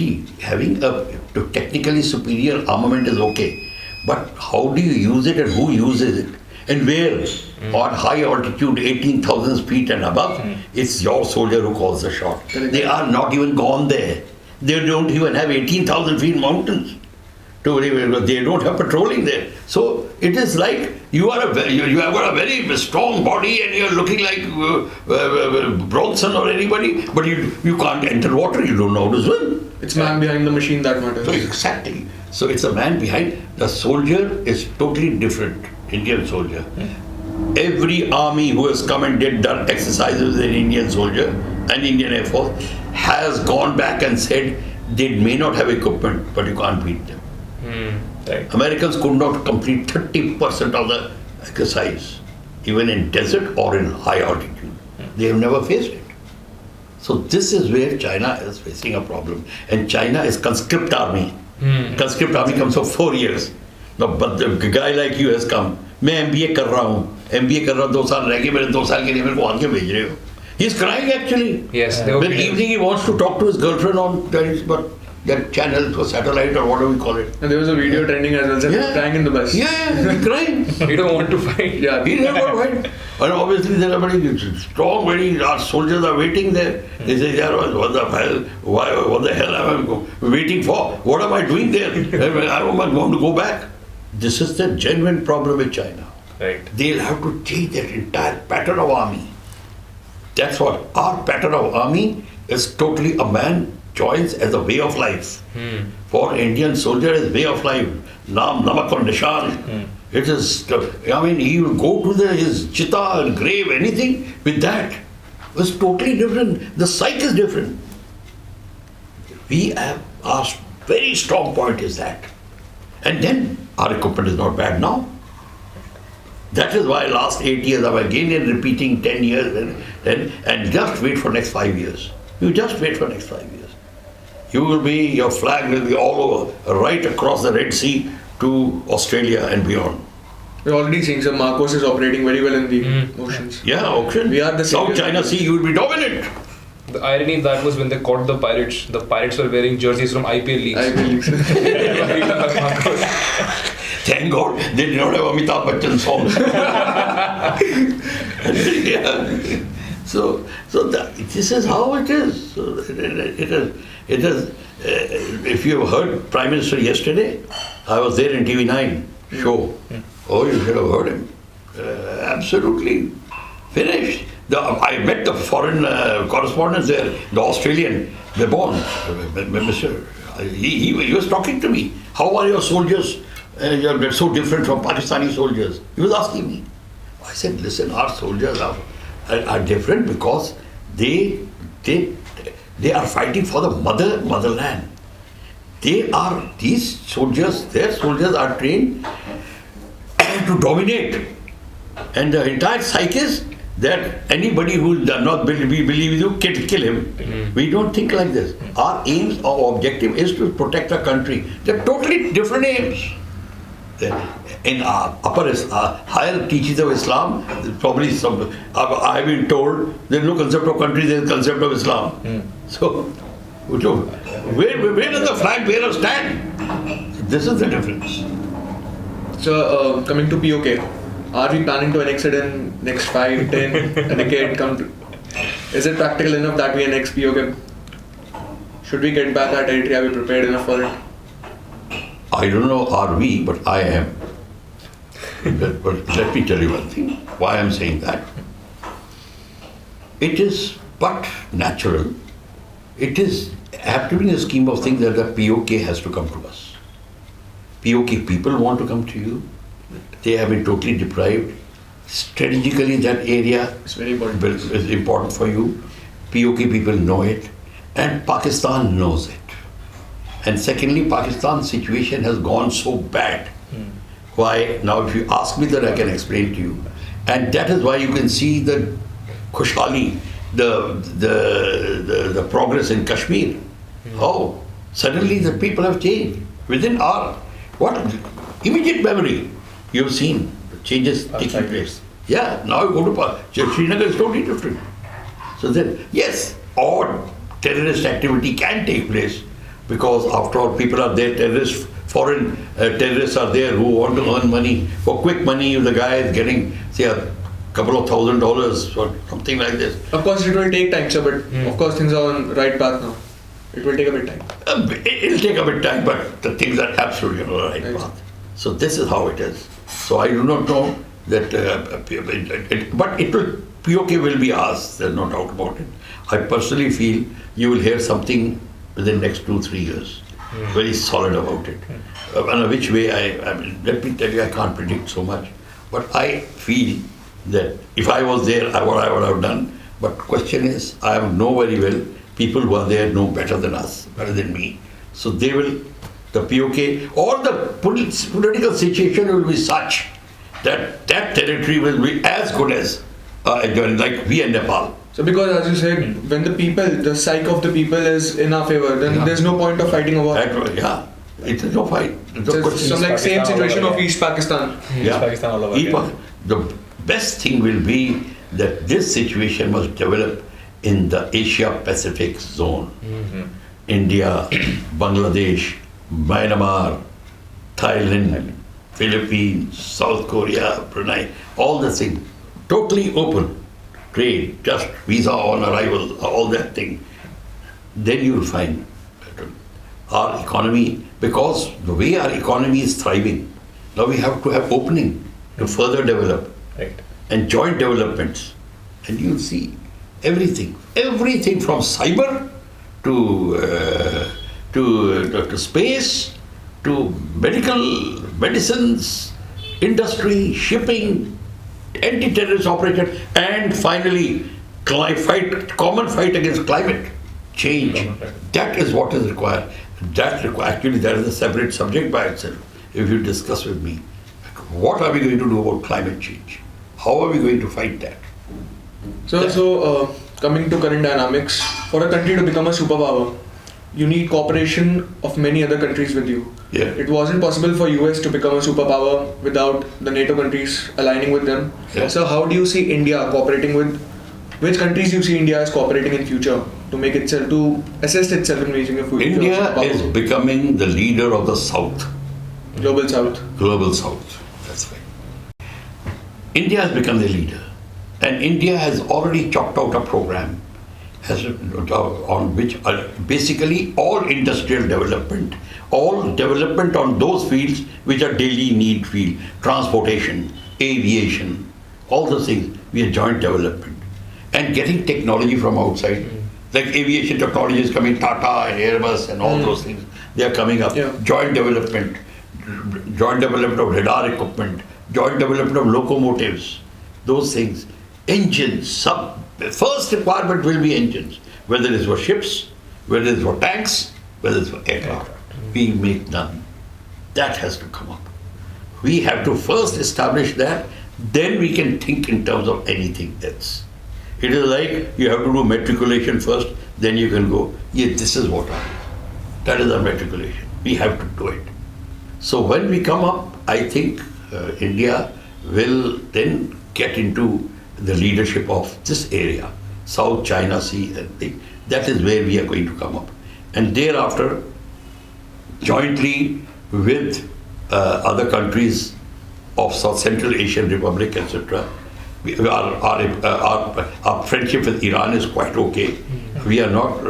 having a technically superior armament is okay, but how do you use it and who uses it? And where? On high altitude, 18,000 feet and above, it's your soldier who calls the shot. They are not even gone there. They don't even have 18,000 feet mountains. They don't have patrolling there. So it is like you have got a very strong body and you're looking like Bronson or anybody, but you can't enter water, you don't know how to swim. It's man behind the machine that matters. So exactly. So it's a man behind. The soldier is totally different, Indian soldier. Every army who has come and done exercises with an Indian soldier and Indian Air Force has gone back and said they may not have equipment, but you can't beat them. Right. Americans could not complete 30% of the exercise, even in desert or in high altitude. They have never faced it. So this is where China is facing a problem. And China is conscript army. Conscript army comes for 4 years. Now, but the guy like you has come. मैं MBA कर रहा हूँ. MBA कर रहा हूँ 2 साल रह गए मेरे 2 साल के लिए मेरे को आगे भेज रहे हो. He's crying actually. Yes. When evening he wants to talk to his girlfriend on that channel or satellite or whatever we call it. And there was a video trending as well, so crying in the bus. Yeah, he's crying. You don't want to fight. Yeah, He doesn't want to fight. And obviously there are very strong, our soldiers are waiting there. They say, yeah, what the hell am I waiting for? What am I doing there? I am going to go back. This is the genuine problem with China. Right. They'll have to change their entire pattern of army. That's what our pattern of army is. Totally a man joins as a way of life. For Indian soldier is way of life. Naam, namak aur nishan. It is, he will go to his chitta, grave, anything with that. It's totally different. The psyche is different. We have our Very strong point is that. And then our equipment is not bad now. That is why last 8 years I'm again repeating 10 years and just wait for next 5 years. You just wait for next 5 years. Your flag will be all over, right across the Red Sea to Australia and beyond. We're already seeing some Marcos is operating very well in the oceans. Yeah, ocean. We are the South saviors. China Sea, you will be dominant. The irony in that was when they caught the pirates were wearing jerseys from IPL leagues. I believe so. Thank God they did not have Amitabh Bachchan songs. Yeah. So this is how it is. So it is. If you have heard Prime Minister yesterday, I was there in TV9 show. Oh, you should have heard him. Absolutely finished. I met the foreign correspondents there, the Australian, they're born. Mr. He was talking to me. How are your soldiers? You're so different from Pakistani soldiers. He was asking me. I said, listen, our soldiers are different because they are fighting for the motherland. Their soldiers are trained to dominate. And the entire psyche is that anybody who does not believe you, kill him. We don't think like this. Our aims, our objective is to protect the country. They're totally different aims. In higher teachings of Islam, probably I've been told there's no concept of country, there's a concept of Islam. So, where does the flag bearer stand? This is the difference. So, coming to POK, are we planning to annex it in next 5, 10, a decade? Is it practical enough that we annex POK? Should we get back our territory? Are we prepared enough for it? I don't know, are we, but I am. But let me tell you one thing, why I'm saying that. It is but natural. It is happening in the scheme of things that the POK has to come to us. POK people want to come to you. They have been totally deprived. Strategically, that area It's very important. is important for you. POK people know it. And Pakistan knows it. And secondly, Pakistan's situation has gone so bad. Why? Now, if you ask me that, I can explain to you. And that is why you can see the Khushhali, the progress in Kashmir. How? Suddenly the people have changed. Within our immediate memory, you have seen the changes taking place. Yeah, now you go to Srinagar is totally different. So then, yes, odd terrorist activity can take place because after all, people are there, foreign terrorists are there who want to earn money. For quick money, if the guy is getting, say, a couple of $1,000 or something like this. Of course, it will take time, sir, but of course, things are on right path now. It will take a bit time. It'll take a bit time, but the things are absolutely on the right path. So this is how it is. So I do not know that, but POK will be ours. There's no doubt about it. I personally feel you will hear something within the next 2-3 years. Very solid about it. And which way, let me tell you, I can't predict so much. But I feel that if I was there, what I would have done. But question is, I know very well, people who are there know better than us, better than me. So they will, the POK, or the political situation will be such that territory will be as good as like we and Nepal. So because as you said, when the psyche of the people is in our favor, then there's no point of fighting a war. It's no fight. It's some like same situation of East Pakistan. Yeah. Pakistan all over. The best thing will be that this situation must develop in the Asia-Pacific zone. India, Bangladesh, Myanmar, Thailand, Philippines, South Korea, Brunei, all the things. Totally open. Trade, just visa on arrival, all that thing. Then you will find our economy, because the way our economy is thriving, now we have to have opening to further develop. Right. And joint developments. And you'll see everything from cyber to space, to medicines, industry, shipping, anti-terrorist operation, and finally common fight against climate change. That is what is required. Actually, that is a separate subject by itself. If you discuss with me, what are we going to do about climate change? How are we going to fight that? So coming to current dynamics, for a country to become a superpower, you need cooperation of many other countries with you. Yeah. It wasn't possible for US to become a superpower without the NATO countries aligning with them. Yeah. So how do you see India cooperating with, which countries do you see India as cooperating in future to make itself, to assist itself in reaching a future India superpower? is becoming the leader of the South. Global South. Global South. That's right. India has become the leader. And India has already chalked out a program on which basically all industrial development, all development on those fields which are daily need field, transportation, aviation, all those things, we are joint development. And getting technology from outside, like aviation technology is coming, Tata and Airbus and all those things, they are coming up. Yeah. Joint development of radar equipment, joint development of locomotives, those things. Engines, first requirement will be engines, whether it is for ships, whether it is for tanks, whether it is for aircraft. We make none. That has to come up. We have to first establish that, then we can think in terms of anything else. It is like you have to do matriculation first, then you can go, yeah, this is what I do. That is our matriculation. We have to do it. So when we come up, I think India will then get into the leadership of this area, South China Sea, and thing. That is where we are going to come up. And thereafter, jointly with other countries of South Central Asian Republic, etc., our friendship with Iran is quite okay. We are not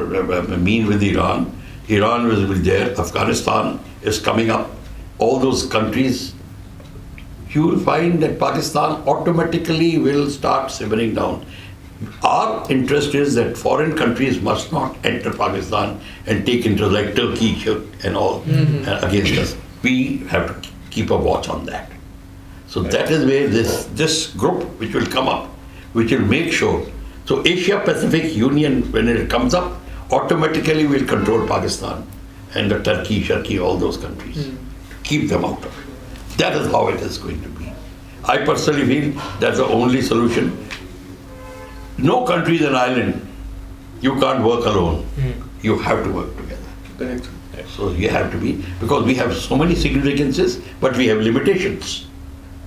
mean with Iran. Iran will be there. Afghanistan is coming up. All those countries, you will find that Pakistan automatically will start simmering down. Our interest is that foreign countries must not enter Pakistan and take interest like Turkey and all against us. We have to keep a watch on that. So that is where this group which will come up, which will make sure. So Asia Pacific Union, when it comes up, automatically will control Pakistan and the Turkey, all those countries. Keep them out of it. That is how it is going to be. I personally feel that's the only solution. No country is an island. You can't work alone. You have to work together. Correct. So you have to be, because we have so many significances, but we have limitations.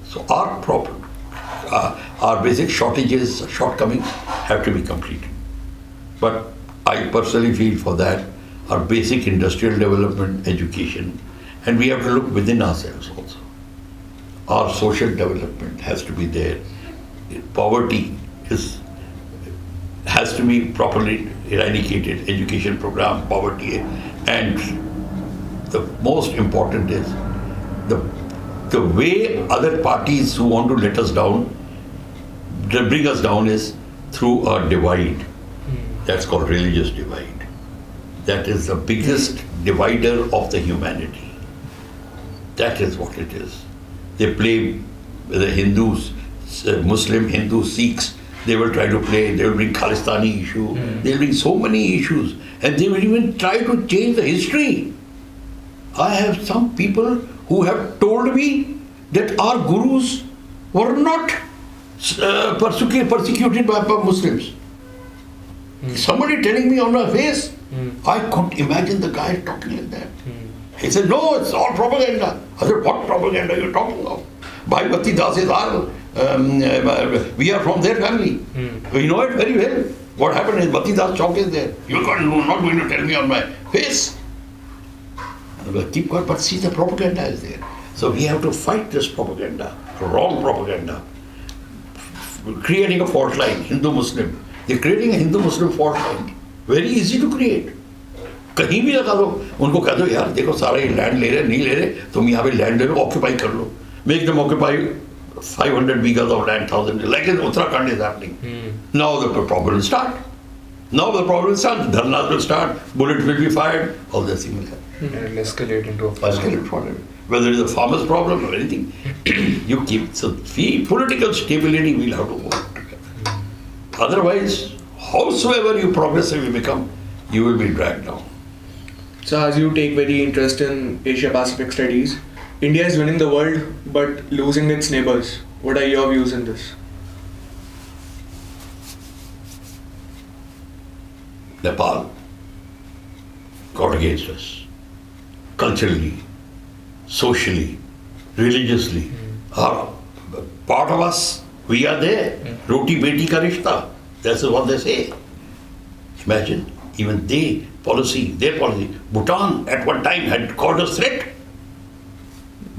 So our problem, our basic shortages, shortcomings have to be completed. But I personally feel for that, our basic industrial development, education, and we have to look within ourselves also. Our social development has to be there. Poverty has to be properly eradicated, education program, poverty, and the most important is the way other parties who want to let us down, they bring us down is through a divide. That's called religious divide. That is the biggest divider of the humanity. That is what it is. They play the Hindus, Muslim, Hindu, Sikhs. They will try to play, they will bring Khalistani issue. They will bring so many issues. And they will even try to change the history. I have some people who have told me that our gurus were not persecuted by Muslims. Somebody telling me on my face, I couldn't imagine the guy talking like that. He said, no, it's all propaganda. I said, what propaganda are you talking about? Bhai Bhatti Das is our, we are from their family. We know it very well. What happened is Bhatti Das Chowk is there. You're not going to tell me on my face. Keep quiet, but see, the propaganda is there. So we have to fight this propaganda, wrong propaganda. Creating a fault line, Hindu-Muslim. They're creating a Hindu-Muslim fault line. Very easy to create. कहीं भी लगा दो, उनको कह दो यार देखो सारा ये लैंड ले रहे नहीं ले रहे, तुम यहाँ पे लैंड ले लो, ऑक्यूपाई कर लो. Make them occupy 500 acres of land, 1,000, like in Uttarakhand is happening. Now the problem will start. Dharnas will start, bullets will be fired, all this thing will happen. And it will escalate into a problem. Whether it's a farmer's problem or anything, you keep, so political stability will have to work together. Otherwise, howsoever you progressively become, you will be dragged down. So as you take very interest in Asia-Pacific studies, India is winning the world but losing its neighbors. What are your views in this? Nepal got against us. Culturally, socially, religiously. Are part of us. We are there. Roti beti ka rishta. That's what they say. Imagine, even their policy. Bhutan at one time had called us threat.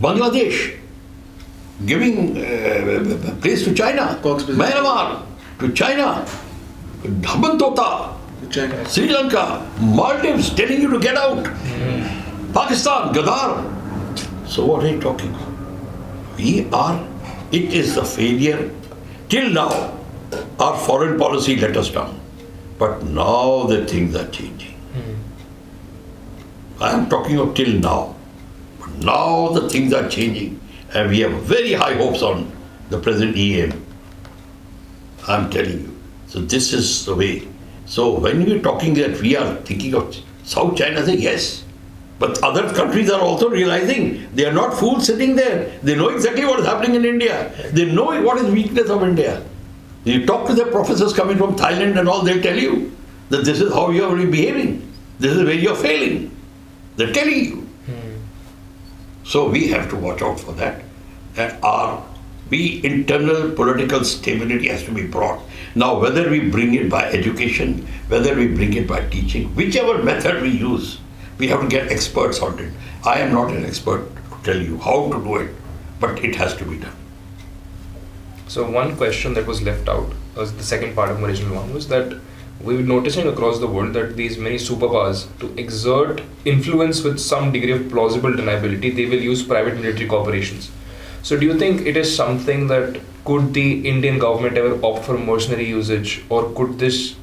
Bangladesh giving place to China. Myanmar to China. Dhamantota. China. Sri Lanka. Maldives telling you to get out. Pakistan, Gadar. So what are you talking about? It is a failure. Till now, our foreign policy let us down. But now the things are changing. I am talking of till now. But now the things are changing. And we have very high hopes on the present EM. I am telling you. So this is the way. So when we are talking that we are thinking of South China, say yes. But other countries are also realizing they are not fools sitting there. They know exactly what is happening in India. They know what is weakness of India. You talk to the professors coming from Thailand and all, they'll tell you that this is how you are really behaving. This is where you are failing. They're telling you. So we have to watch out for that. Internal political stability has to be brought. Now, whether we bring it by education, whether we bring it by teaching, whichever method we use, we have to get experts on it. I am not an expert to tell you how to do it, but it has to be done. So one question that was left out, was the second part of my original one, was that we were noticing across the world that these many superpowers, to exert influence with some degree of plausible deniability, they will use private military corporations. So do you think it is something that could the Indian government ever opt for mercenary usage, or could this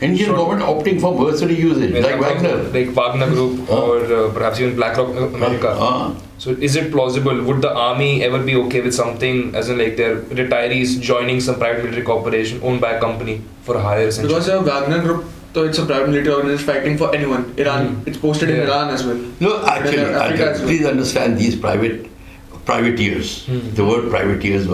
Indian government opting for mercenary usage, like Wagner. Like Wagner Group or perhaps even BlackRock America. So is it plausible? Would the army ever be okay with something, as in like their retirees joining some private military corporation owned by a company for hire essentially? Because the Wagner Group, so it's a private military organization fighting for anyone. Iran, it's posted in Iran as well. No, actually, please understand these privateers. The word privateers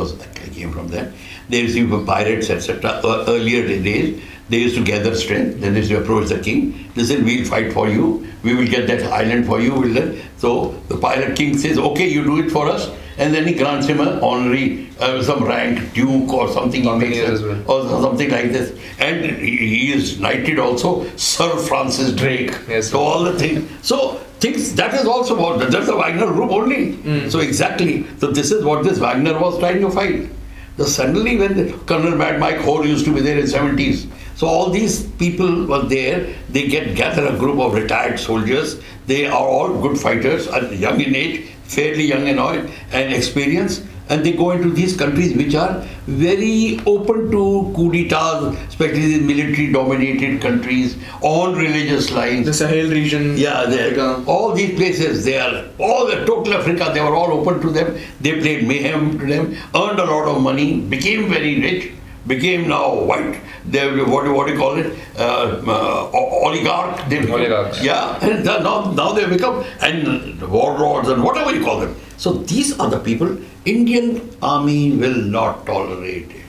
came from that. They received pirates, etc. Earlier days, they used to gather strength. Then they used to approach the king. Listen, we'll fight for you. We will get that island for you. So the pirate king says, okay, you do it for us. And then he grants him an honorary, some rank, duke or something. He makes it, or something like this. And he is knighted also, Sir Francis Drake. Yes, so all the things. So things, that is also what, that's the Wagner group only. So exactly. So this is what this Wagner was trying to fight. So suddenly when Colonel Mad Mike Hoare used to be there in 70s, so all these people were there, they gather a group of retired soldiers, they are all good fighters, young in age, fairly young in age and experience, and they go into these countries which are very open to coup d'etats, especially these military dominated countries, on religious lines. The Sahel region. Yeah, all these places, all the total Africa, they were all open to them. They played mayhem to them, earned a lot of money, became very rich, became now white. They, what do you call it? Oligarch. Oligarchs. Yeah, and now they become and warlords and whatever you call them. So these are the people. Indian army will not tolerate it.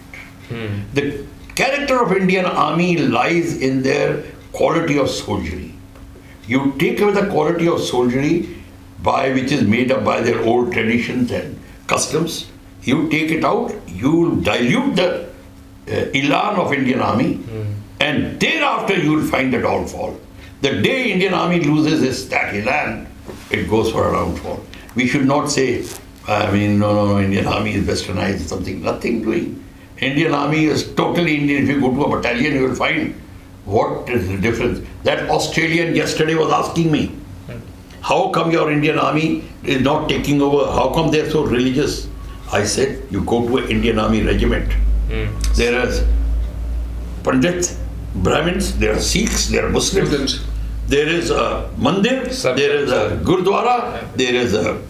The character of Indian army lies in their quality of soldiery. You take away the quality of soldiery which is made up by their old traditions and customs. You take it out. You dilute the elan of Indian army, and thereafter you will find the downfall. The day Indian army loses that elan, it goes for a downfall. We should not say, no, Indian army is westernized, something, nothing doing. Indian army is totally Indian. If you go to a battalion, you will find what is the difference. That Australian yesterday was asking me, how come your Indian army is not taking over? How come they are so religious? I said, you go to an Indian army regiment. There are Pandits, Brahmins, there are Sikhs, there are Muslims. There is a mandir, there is a gurdwara, there is a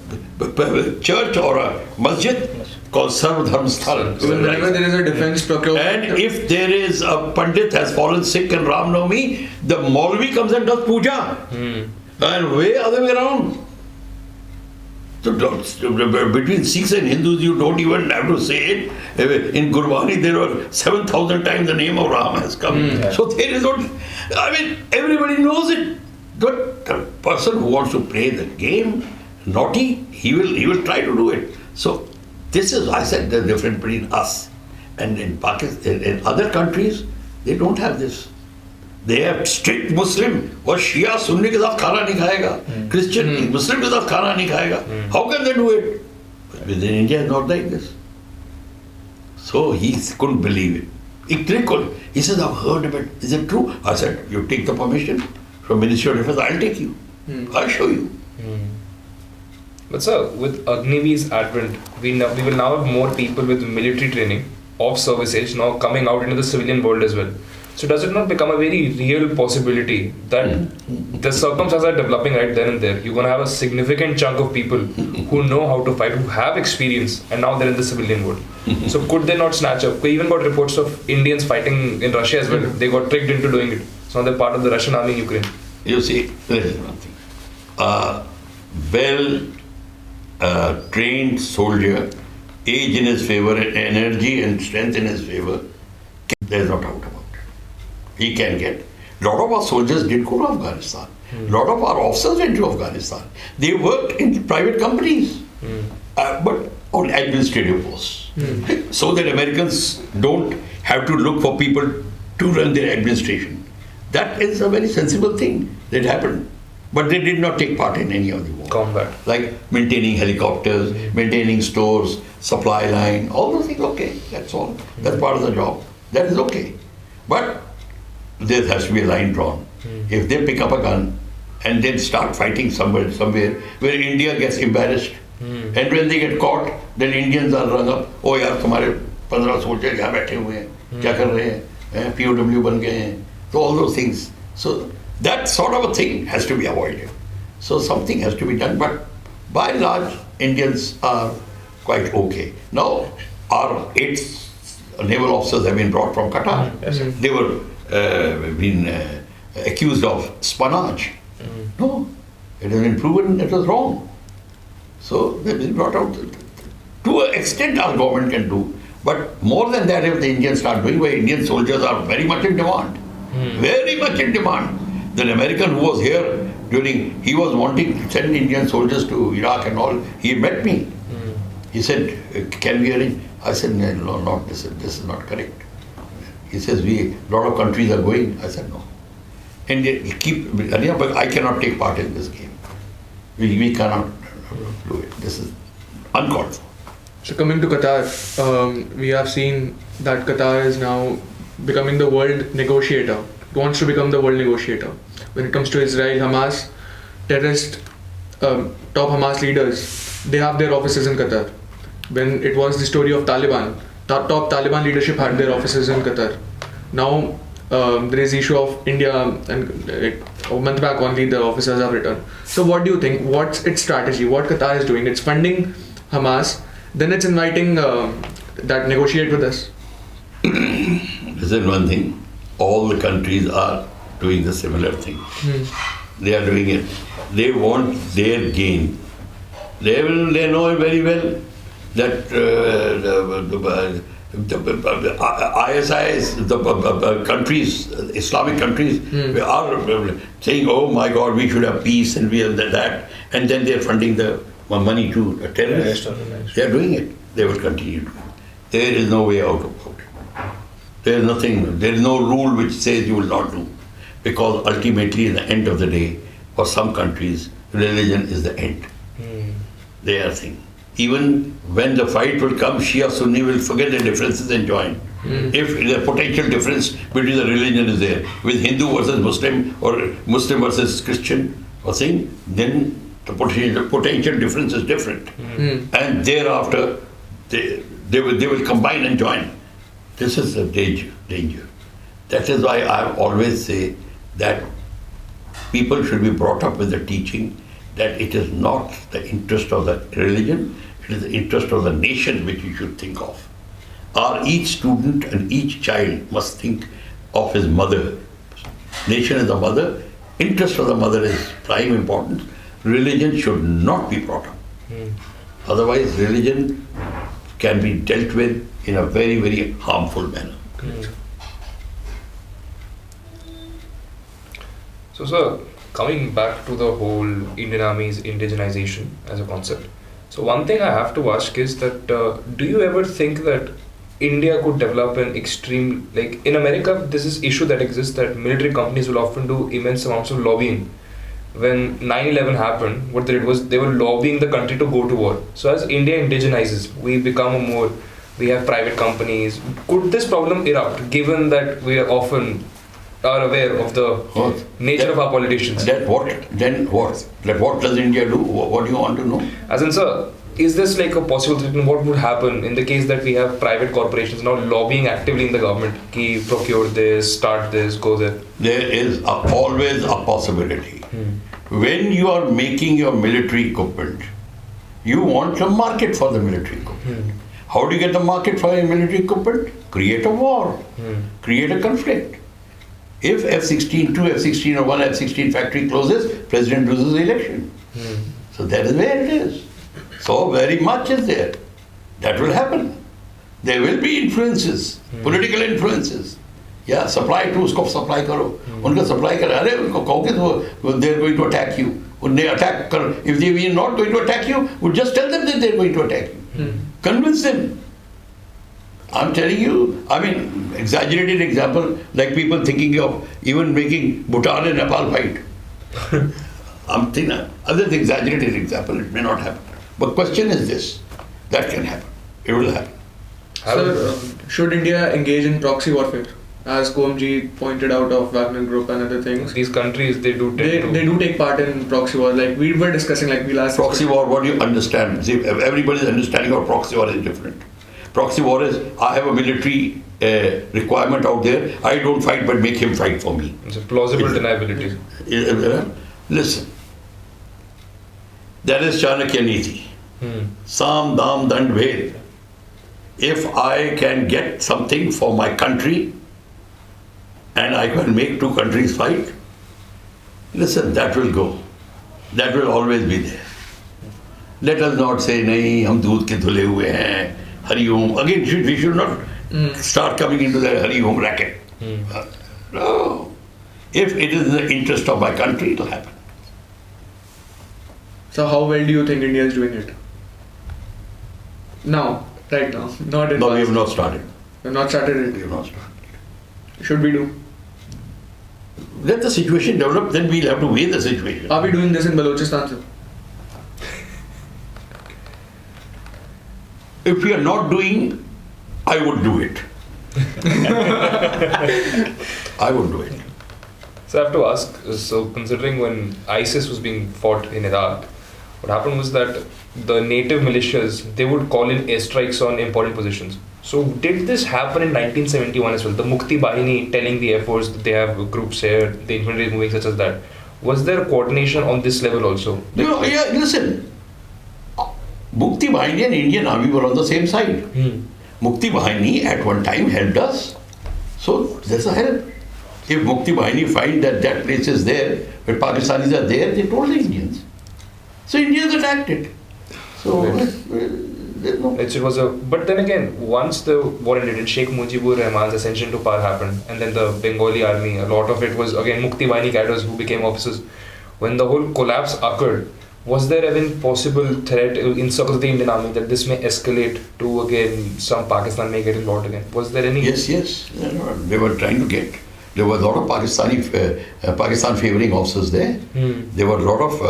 church or a masjid called Sarv Dharm Sthal. Whenever there is a defense procurement. And if there is a Pandit has fallen sick in Ram Navami, the Maulvi comes and does puja. And way other way around. So between Sikhs and Hindus, you don't even have to say it. In Gurbani, there were 7,000 times the name of Ram has come. So there is not, everybody knows it. But the person who wants to play the game, naughty, he will try to do it. So this is, I said, the difference between us. And in Pakistan, in other countries, they don't have this. They have strict Muslim or Shia Sunni ke saath khana nahi khayega. Christian Muslim ke saath khana nahi khayega. How can they do it? But within India, it's not like this. So he couldn't believe it. He says, I've heard of it. Is it true? I said, you take the permission from Ministry of Defence, I'll take you. I'll show you. But sir, with Agniveer's advent, we will now have more people with military training of service age now coming out into the civilian world as well. So does it not become a very real possibility that the circumstances are developing right then and there? You're going to have a significant chunk of people who know how to fight, who have experience, and now they're in the civilian world. So could they not snatch up? We even got reports of Indians fighting in Russia as well. They got tricked into doing it. So now they're part of the Russian army in Ukraine. You see, there is one thing. Trained soldier, age in his favor, energy and strength in his favor, there's no doubt about it. He can get. A lot of our soldiers did go to Afghanistan. A lot of our officers went to Afghanistan. They worked in private companies, but on administrative posts. So that Americans don't have to look for people to run their administration. That is a very sensible thing that happened. But they did not take part in any of the war. Combat. Like maintaining helicopters, maintaining stores, supply line, all those things, okay, that's all. That's part of the job. That is okay. But there has to be a line drawn. If they pick up a gun and then start fighting somewhere where India gets embarrassed, and when they get caught, then Indians are rung up, oh yaar, tumhare 15 soldiers yahan baithe hue hain, kya kar rahe hain, POW ban gaye hain. So all those things. So that sort of a thing has to be avoided. So something has to be done, but by and large, Indians are quite okay. Now, our 8 naval officers have been brought from Qatar. They were been accused of spionage. No, it has been proven it was wrong. So they've been brought out. To an extent, our government can do, but more than that, if the Indians start doing, where Indian soldiers are very much in demand, very much in demand. The American who was here he was wanting to send Indian soldiers to Iraq and all. He met me. He said, can we arrange? I said, no, not this. This is not correct. He says, a lot of countries are going. I said, no. And but I cannot take part in this game. We cannot do it. This is uncalled for. So coming to Qatar, we have seen that Qatar is now becoming the world negotiator. It wants to become the world negotiator. When it comes to Israel, Hamas, terrorist, top Hamas leaders, they have their offices in Qatar. When it was the story of Taliban, top Taliban leadership had their offices in Qatar. Now there is the issue of India, and a month back only the officers have returned. So what do you think? What's its strategy? What Qatar is doing? It's funding Hamas, then it's inviting that negotiate with us. Listen, one thing, all the countries are doing the similar thing. They are doing it. They want their gain. They know it very well that the ISIS, the countries, Islamic countries, are saying, oh my God, we should have peace and we have that. And then they are funding the money to terrorists. They are doing it. They will continue to do it. There is no way out of it. There is nothing, there is no rule which says you will not do. Because ultimately, in the end of the day, for some countries, religion is the end. They are saying. Even when the fight will come, Shia Sunni will forget the differences and join. If the potential difference between the religion is there, with Hindu versus Muslim or Muslim versus Christian or thing, then the potential difference is different. And thereafter, they will combine and join. This is the danger. That is why I always say that people should be brought up with the teaching that it is not the interest of the religion, it is the interest of the nation which you should think of. Each student and each child must think of his mother. Nation is the mother, interest of the mother is prime importance. Religion should not be brought up. Otherwise, religion can be dealt with in a very, very harmful manner. So, sir, coming back to the whole Indian Army's indigenization as a concept. So, one thing I have to ask is that do you ever think that India could develop an extreme, like in America, there's this issue that exists that military companies will often do immense amounts of lobbying. When 9/11 happened, what they did was they were lobbying the country to go to war. So as India indigenizes, we have private companies. Could this problem erupt given that we are often are aware of the nature of our politicians? Then what does India do? What do you want to know? As in, sir, is this like a possible thing? What would happen in the case that we have private corporations now lobbying actively in the government? Ki procure this, start this, go there. There is always a possibility. When you are making your military equipment, you want a market for the military equipment. How do you get the market for your military equipment? Create a war, create a conflict. If F-16, 2 F-16 or 1 F-16 factory closes, president loses the election. So that is where it is. So very much is there. That will happen. There will be influences, political influences. Yeah, supply to usko supply karo. Unka supply kar. Arey unko kahoge they are going to attack you. Unne attack kar. If they are not going to attack you, would just tell them that they are going to attack you. Convince them. I'm telling you, I mean, exaggerated example, like people thinking of even making Bhutan and Nepal fight. I'm thinking, other than exaggerated example, it may not happen. But question is this, that can happen. It will happen. Sir, should India engage in proxy warfare? As Komji pointed out of Wagner Group and other things. These countries, they do take part in proxy war. Like we were discussing, like we last... Proxy war, what do you understand? See, everybody's understanding of proxy war is different. Proxy war is, I have a military requirement out there, I don't fight but make him fight for me. It's a plausible deniability. Listen, that is Chanakya Niti. Sam, Dam, Dand, Ved. If I can get something for my country and I can make two countries fight, listen, that will go. That will always be there. Let us not say, nahi, hum doodh ke dhule hue hain, Hari Om. Again, we should not start coming into the Hari Om racket. No. If it is in the interest of my country, it will happen. So how well do you think India is doing it? Now, right now, not in No, past. we have not started. We have not started We it. have not started. Should we do? Let the situation develop, then we'll have to weigh the situation. Are we doing this in Balochistan, sir? If we are not doing, I would do it. I would do it. So I have to ask, so considering when ISIS was being fought in Iraq, what happened was that the native militias, they would call in airstrikes on important positions. So did this happen in 1971 as well? The Mukti Bahini telling the Air Force that they have groups here, the infantry is moving, such as that. Was there coordination on this level also? Yeah, listen. Mukti Bahini and Indian Army were on the same side. Mukti Bahini at one time helped us. So there's a help. If Mukti Bahini find that that place is there, where Pakistanis are there, they told the Indians. So Indians attacked it. So It was a, but then again, once the war ended, Sheikh Mujibur Rahman's ascension to power happened, and then the Bengali army, a lot of it was again Mukti Bahini cadres who became officers. When the whole collapse occurred, was there even possible threat in circles of the Indian army that this may escalate to again some Pakistan may get involved again? Was there any? Yes. They were trying to get. There were a lot of Pakistan favoring officers there. There were a lot of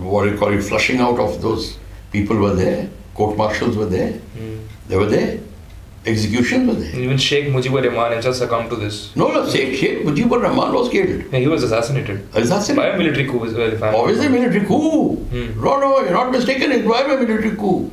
what do you call it, flushing out of those people were there. Court martials were there. They were there. Executions were there. Even Sheikh Mujibur Rahman himself succumbed to this. No, Sheikh Mujibur Rahman was killed. Yeah, he was assassinated. By a military coup as well. Obviously military coup. No, you're not mistaken. It's by a military coup.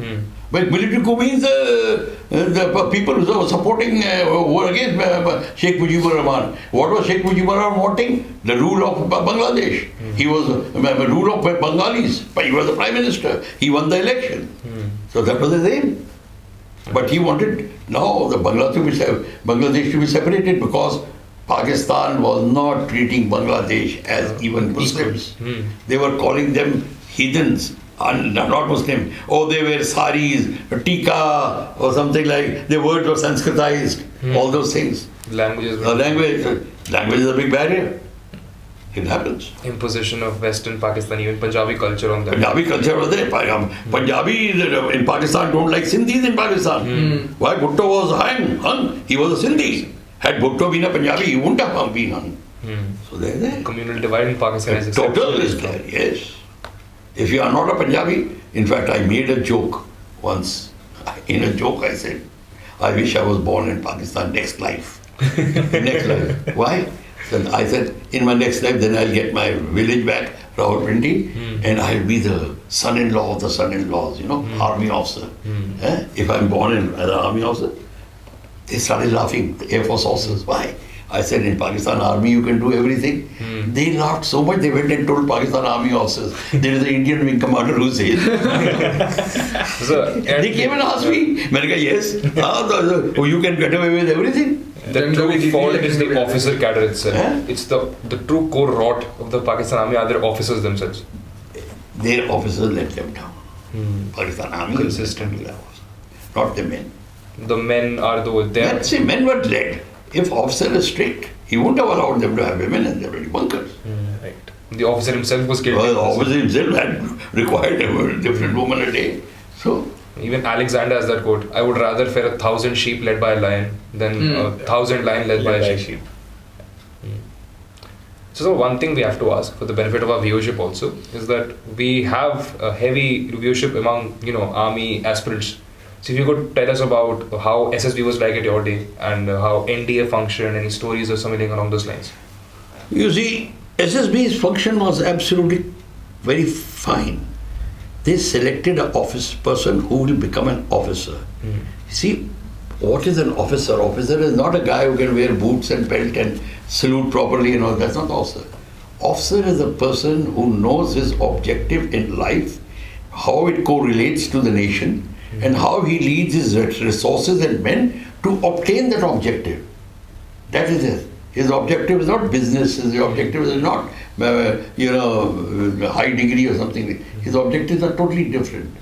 But military coup means the people who were supporting were against Sheikh Mujibur Rahman. What was Sheikh Mujibur Rahman wanting? The rule of Bangladesh. He was the rule of Bengalis. But he was the prime minister. He won the election. So that was his aim. But he wanted now the Bangladesh to be separated because Pakistan was not treating Bangladesh as even Muslims. They were calling them heathens, not Muslim. Oh, they wear saris, tika, or something like. Their words were Sanskritized. All those things. Languages. Language is a big barrier. It happens. Imposition of Western Pakistan, even Punjabi culture on them. Punjabi culture was there. Punjabi in Pakistan don't like Sindhis in Pakistan. Why? Bhutto was hung. He was a Sindhi. Had Bhutto been a Punjabi, he wouldn't have been hung. So there. Communal divide in Pakistan is Total is there, yes. If you are not a Punjabi, in fact, I made a joke once. In a joke, I said, I wish I was born in Pakistan next life. Next life. Why? Then I said, in my next life, then I'll get my village back, Rawalpindi, and I'll be the son-in-law of the son-in-laws, army officer. If I'm born as an army officer, they started laughing, the Air Force officers. Why? I said, in Pakistan Army, you can do everything. They laughed so much, they went and told Pakistan Army officers, there is an Indian Wing Commander who says. They came and asked me. I said, yes. You can get away with everything. The true fault is the officer cadre itself. It's the true core rot of the Pakistan Army are their officers themselves. Their officers let them down. Pakistan Army consistently. Not the men. The men are the men were led. If officer is strict, he wouldn't have allowed them to have women and they were bunkers. Right. The officer himself was killed. The officer himself had required a different woman a day. So even Alexander has that quote: I would rather fear 1,000 sheep led by a lion than 1,000 lions led by a sheep. So one thing we have to ask for the benefit of our viewership also is that we have a heavy viewership among army aspirants. So if you could tell us about how SSB was like at your day and how NDA functioned, any stories or something along those lines. You see, SSB's function was absolutely very fine. They selected an office person who will become an officer. See, what is an officer? Officer is not a guy who can wear boots and belt and salute properly and all. That's not officer. Officer is a person who knows his objective in life, how it correlates to the nation, and how he leads his resources and men to obtain that objective. That is it. His objective is not business. His objective is not, high degree or something. His objectives are totally different.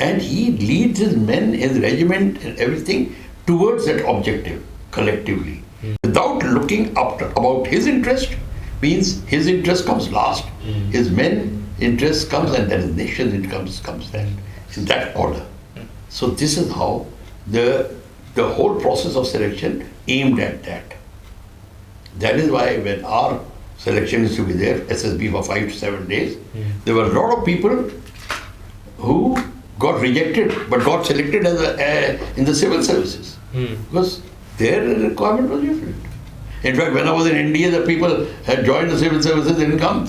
And he leads his men, his regiment and everything towards that objective collectively. Without looking about his interest, means his interest comes last. His men interest comes and then his nation interest comes then. In that order. So this is how the whole process of selection aimed at that. That is why when our selection used to be there, SSB for 5 to 7 days, there were a lot of people who got rejected but got selected as in the civil services because their requirement was different. In fact, when I was in India, the people had joined the civil services, they didn't come.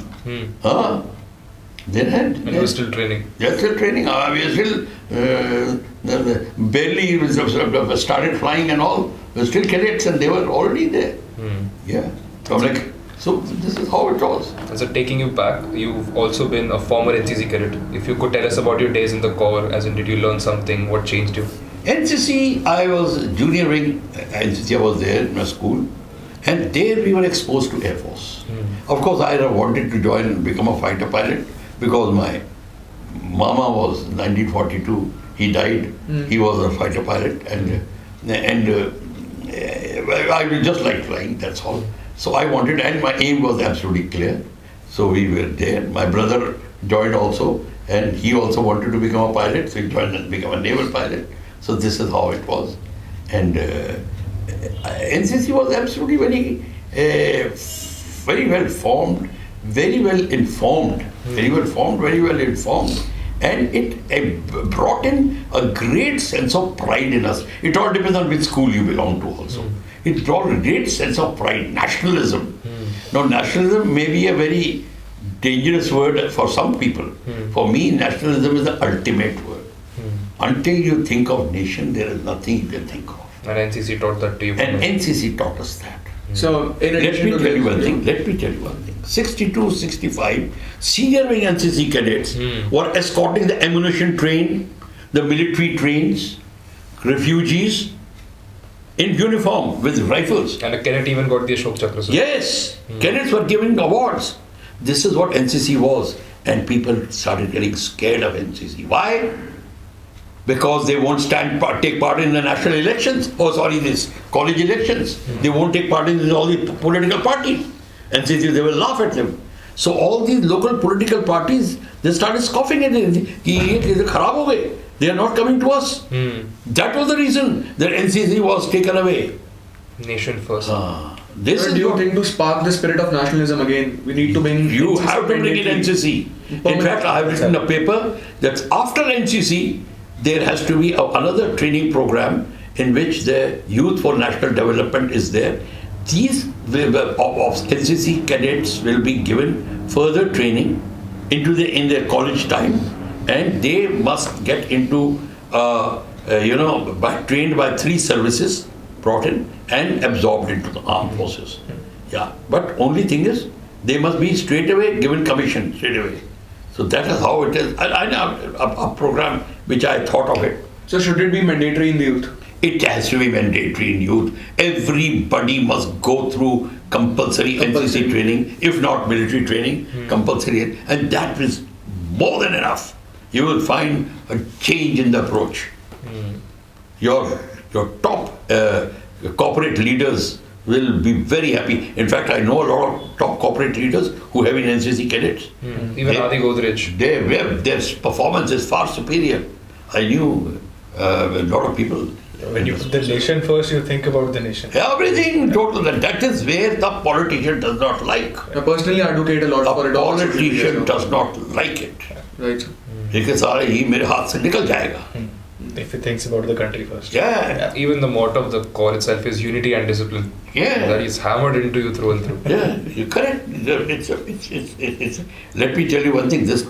They had. And you were still training. They were still training. We were still barely started flying and all. We were still cadets and they were already there. Yeah. So this is how it was. And so taking you back, you've also been a former NCC cadet. If you could tell us about your days in the Corps, as in did you learn something, what changed you? NCC, I was junior wing, NCC I was there in my school. And there we were exposed to Air Force. Of course, I wanted to join and become a fighter pilot because my mama was 1942. He died. He was a fighter pilot, and I just liked flying. That's all. So I wanted, and my aim was absolutely clear. So we were there. My brother joined also, and he also wanted to become a pilot. So he joined and became a naval pilot. So this is how it was, and. NCC was absolutely very well formed, very well informed, very well informed, and it brought in a great sense of pride in us. It all depends on which school you belong to also. It brought a great sense of pride, nationalism. Now nationalism may be a very dangerous word for some people. For me, nationalism is the ultimate word. Until you think of nation, there is nothing you can think of. And NCC taught that to you. And NCC taught us that. So, in addition Let me tell you one thing. 62, 65, senior wing NCC cadets were escorting the ammunition train, the military trains, refugees, in uniform with rifles. And a cadet even got the Ashok Chakra. Sir. Yes, cadets were giving awards. This is what NCC was. And people started getting scared of NCC. Why? Because they won't take part in the national elections. These college elections. They won't take part in all the political parties. NCC, they will laugh at them. So all these local political parties, they started scoffing at it. They are not coming to us. That was the reason that NCC was taken away. Nation first. Do you think to spark the spirit of nationalism again, we need to bring... You have to bring in NCC. In fact, I have written a paper that after NCC, there has to be another training program in which the Youth for National Development is there. These NCC cadets will be given further training in their college time, and they must get into, trained by 3 services, brought in and absorbed into the armed forces. Yeah, but only thing is, they must be straight away given commission straight away. So that is how it is. A program which I thought of it. So should it be mandatory in the youth? It has to be mandatory in youth. Everybody must go through compulsory NCC training, if not military training, compulsory. And that is more than enough. You will find a change in the approach. Your top corporate leaders will be very happy. In fact, I know a lot of top corporate leaders who have been NCC cadets. Even Adi Godrej. Their performance is far superior. I knew a lot of people. When you put the nation first, you think about the nation. Everything total. That is where the politician does not like. I personally advocate a lot for it. The politician does not like it. Right. Because he mere haath se nikal jayega. If he thinks about the country first. Yeah. Even the motto of the corps itself is unity and discipline. Yeah. That is hammered into you through and through. Yeah, you're correct. Let me tell you one thing. This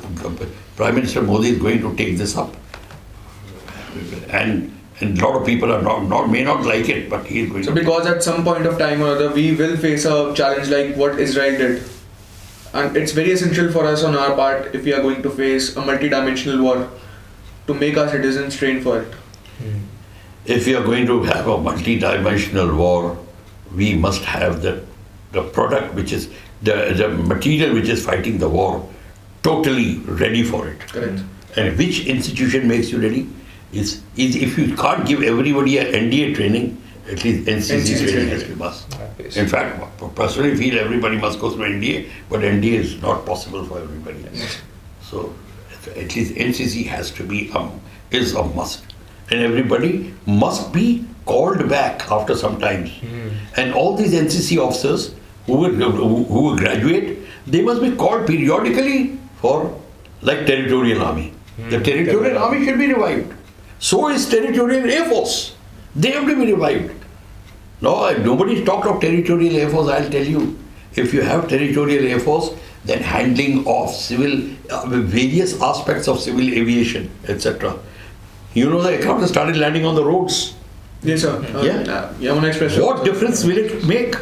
Prime Minister Modi is going to take this up. And a lot of people may not like it, but he is going So to. because at some point of time or other, we will face a challenge like what Israel did. And it's very essential for us on our part, if we are going to face a multi-dimensional war, to make our citizens train for it. If we are going to have a multi-dimensional war, we must have the product which is, the material which is fighting the war, totally ready for it. Correct. And which institution makes you ready? Is if you can't give everybody a NDA training, at least NCC training has to be must. In fact, personally feel everybody must go through NDA, but NDA is not possible for everybody. So at least NCC has to be is a must, and everybody must be called back after some times. And all these NCC officers who will graduate, they must be called periodically for like territorial army. The territorial army should be revived. So is territorial air force. They have to be revived. No, nobody's talked of territorial air force. I'll tell you, if you have territorial air force, then handling of civil, various aspects of civil aviation, etc. You know, the aircraft has started landing on the roads. Yes, sir. Yamuna Express. What difference will it make?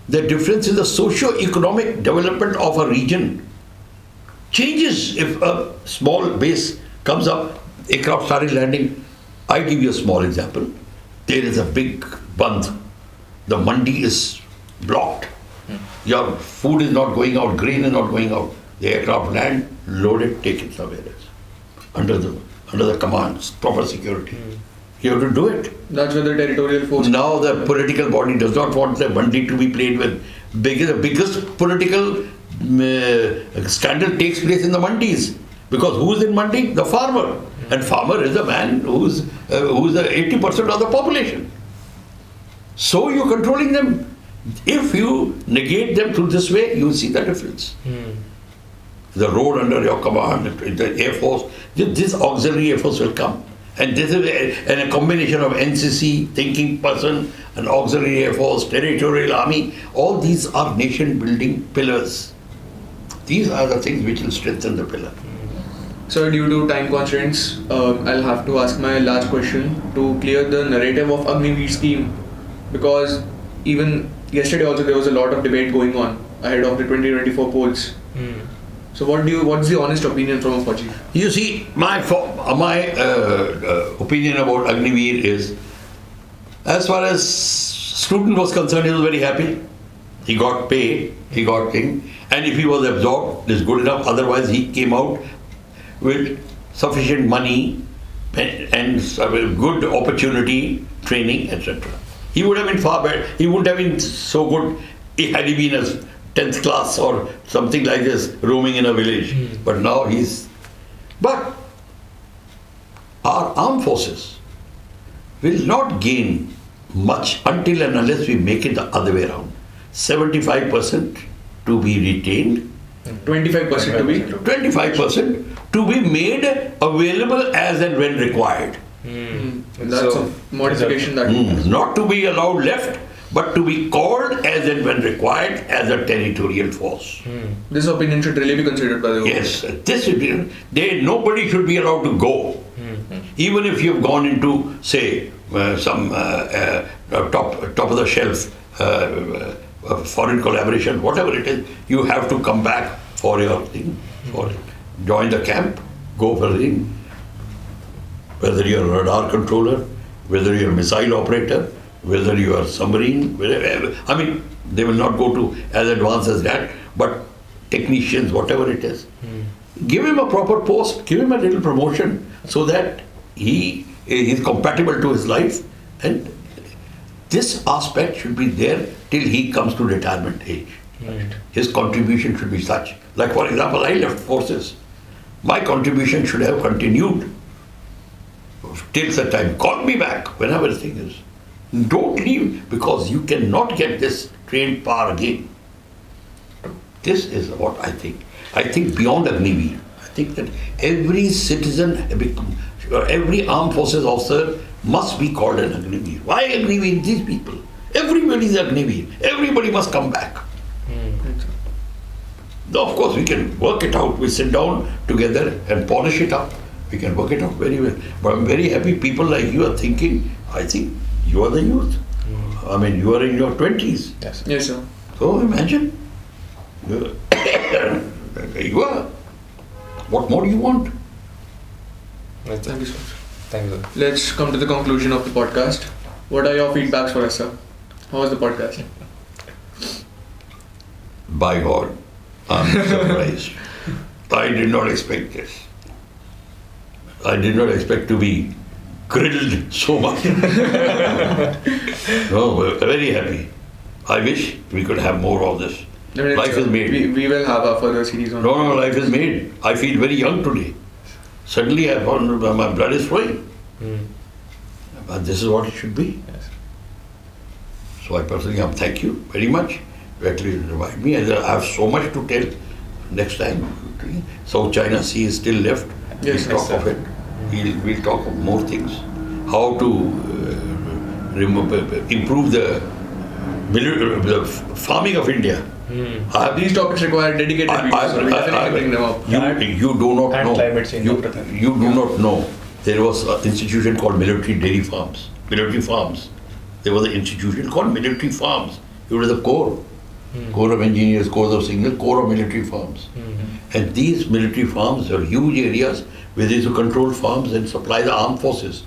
The difference is the socio-economic development of a region changes if a small base comes up, aircraft started landing. I give you a small example. There is a big bandh. The mandi is blocked. Your food is not going out, grain is not going out. The aircraft land, load it, take it somewhere else. Under the commands, proper security. You have to do it. That's where the territorial force. Now the political body does not want the mandi to be played with. The biggest political scandal takes place in the mandis. Because who is in mandi? The farmer. And farmer is a man who's 80% of the population. So you're controlling them. If you negate them through this way, you will see the difference. The road under your command, the Air Force, this auxiliary Air Force will come. And this is a combination of NCC, thinking person, an auxiliary Air Force, territorial army. All these are nation building pillars. These are the things which will strengthen the pillar. So due to time constraints, I'll have to ask my last question to clear the narrative of Agniveer scheme, because even yesterday also there was a lot of debate going on ahead of the 2024 polls. So what's the honest opinion from a Fauji? You see, my opinion about Agniveer is, As far as student was concerned, he was very happy. He got pay, he got thing, and if he was absorbed, it's good enough. Otherwise, he came out with sufficient money and good opportunity, training, etc. He would have been far better. He wouldn't have been so good had he been a 10th class or something like this, roaming in a village. But now But our armed forces will not gain much until and unless we make it the other way around. 75% to be retained, 25% to be. 25% to be made available as and when required. That's a modification that Not to be allowed left, but to be called as and when required as a territorial force. This opinion should really be considered by the government. Yes, this should be, nobody should be allowed to go. Even if you've gone into, say, some top of the shelf foreign collaboration, whatever it is, you have to come back for your thing, join the camp, go for the thing. Whether you're a radar controller, whether you're a missile operator, whether you are submarine, wherever. I mean, they will not go to as advanced as that, but technicians, whatever it is. Give him a proper post, give him a little promotion so that he is compatible to his life, and this aspect should be there till he comes to retirement age. His contribution should be such. Like, for example, I left forces. My contribution should have continued till such time. Call me back whenever the thing is. Don't leave, because you cannot get this trained power again. This is what I think. I think beyond Agniveer, I think that every citizen, every armed forces officer must be called an Agniveer. Why Agniveer? These people. Everybody is Agniveer. Everybody must come back. Now, of course, we can work it out. We sit down together and polish it up. We can work it out very well. But I'm very happy people like you are thinking, I think you are the youth. I mean, you are in your 20s. Yes. Yes, sir. So imagine. There you are. What more do you want? That's Thank you, sir. Thank you, sir. Let's come to the conclusion of the podcast. What are your feedbacks for us, sir? How was the podcast? By God, I'm surprised. I did not expect this. I did not expect to be grilled so much. No, we're very happy. I wish we could have more of this. Definitely, Life sir. is made. We will have a further series on. No, life is made. I feel very young today. Suddenly I found my blood is flowing. But this is what it should be. Yes. So I personally thank you very much. You actually remind me. I have so much to tell next time. South China Sea is still left. Yes, We'll talk of it. We'll talk of more things. How to improve the farming of India. These topics require dedicated videos, so we definitely bring them up. You do not And know. climate change. You do not know. There was an institution called Military Dairy Farms. Military Farms. There was an institution called Military Farms. It was the core. Corps of Engineers, Corps of Signals, Corps of Military Farms. And these military farms are huge areas where they used to control farms and supply the armed forces.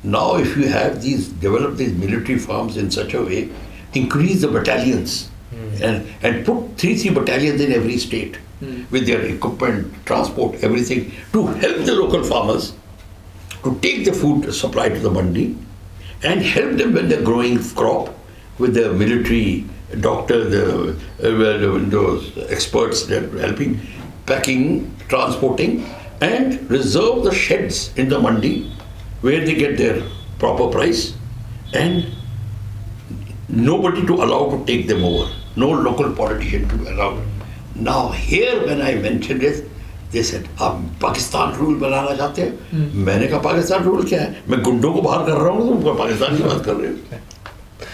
Now if you have develop these military farms in such a way, increase the battalions and put 3 battalions in every state with their equipment, transport, everything to help the local farmers to take the food supply to the mandi and help them when they're growing crop with the military doctors, those experts that are helping, packing, transporting, and reserve the sheds in the mandi where they get their proper price, and nobody to allow to take them over. No local politician to allow. Now here when I mentioned it, they said, आप Pakistan rule बनाना चाहते हैं? मैंने कहा Pakistan rule क्या है? मैं गुंडों को बाहर कर रहा हूँ, तुम पाकिस्तान की बात कर रहे हो?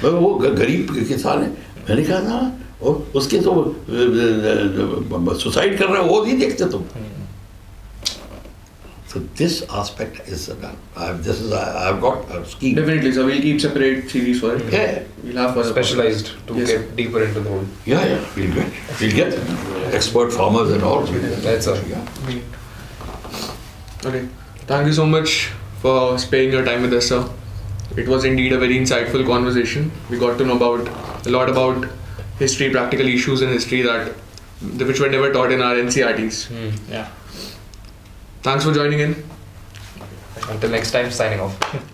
मैं वो गरीब किसान है, मैंने कहा था, उसके तो सुसाइड कर रहे हो, वो नहीं देखते तुम. So this aspect is I've got a scheme. Definitely, so we'll keep separate series for it. Yeah. We'll have further Specialized to Yes, get sir. deeper into the whole. Yeah, we'll get expert farmers and all. That's all. Yeah. Okay. Thank you so much for sparing your time with us, sir. It was indeed a very insightful conversation. We got to know a lot about history, practical issues in history which were never taught in our NCRTs. Yeah. Thanks for joining in. Until next time, signing off.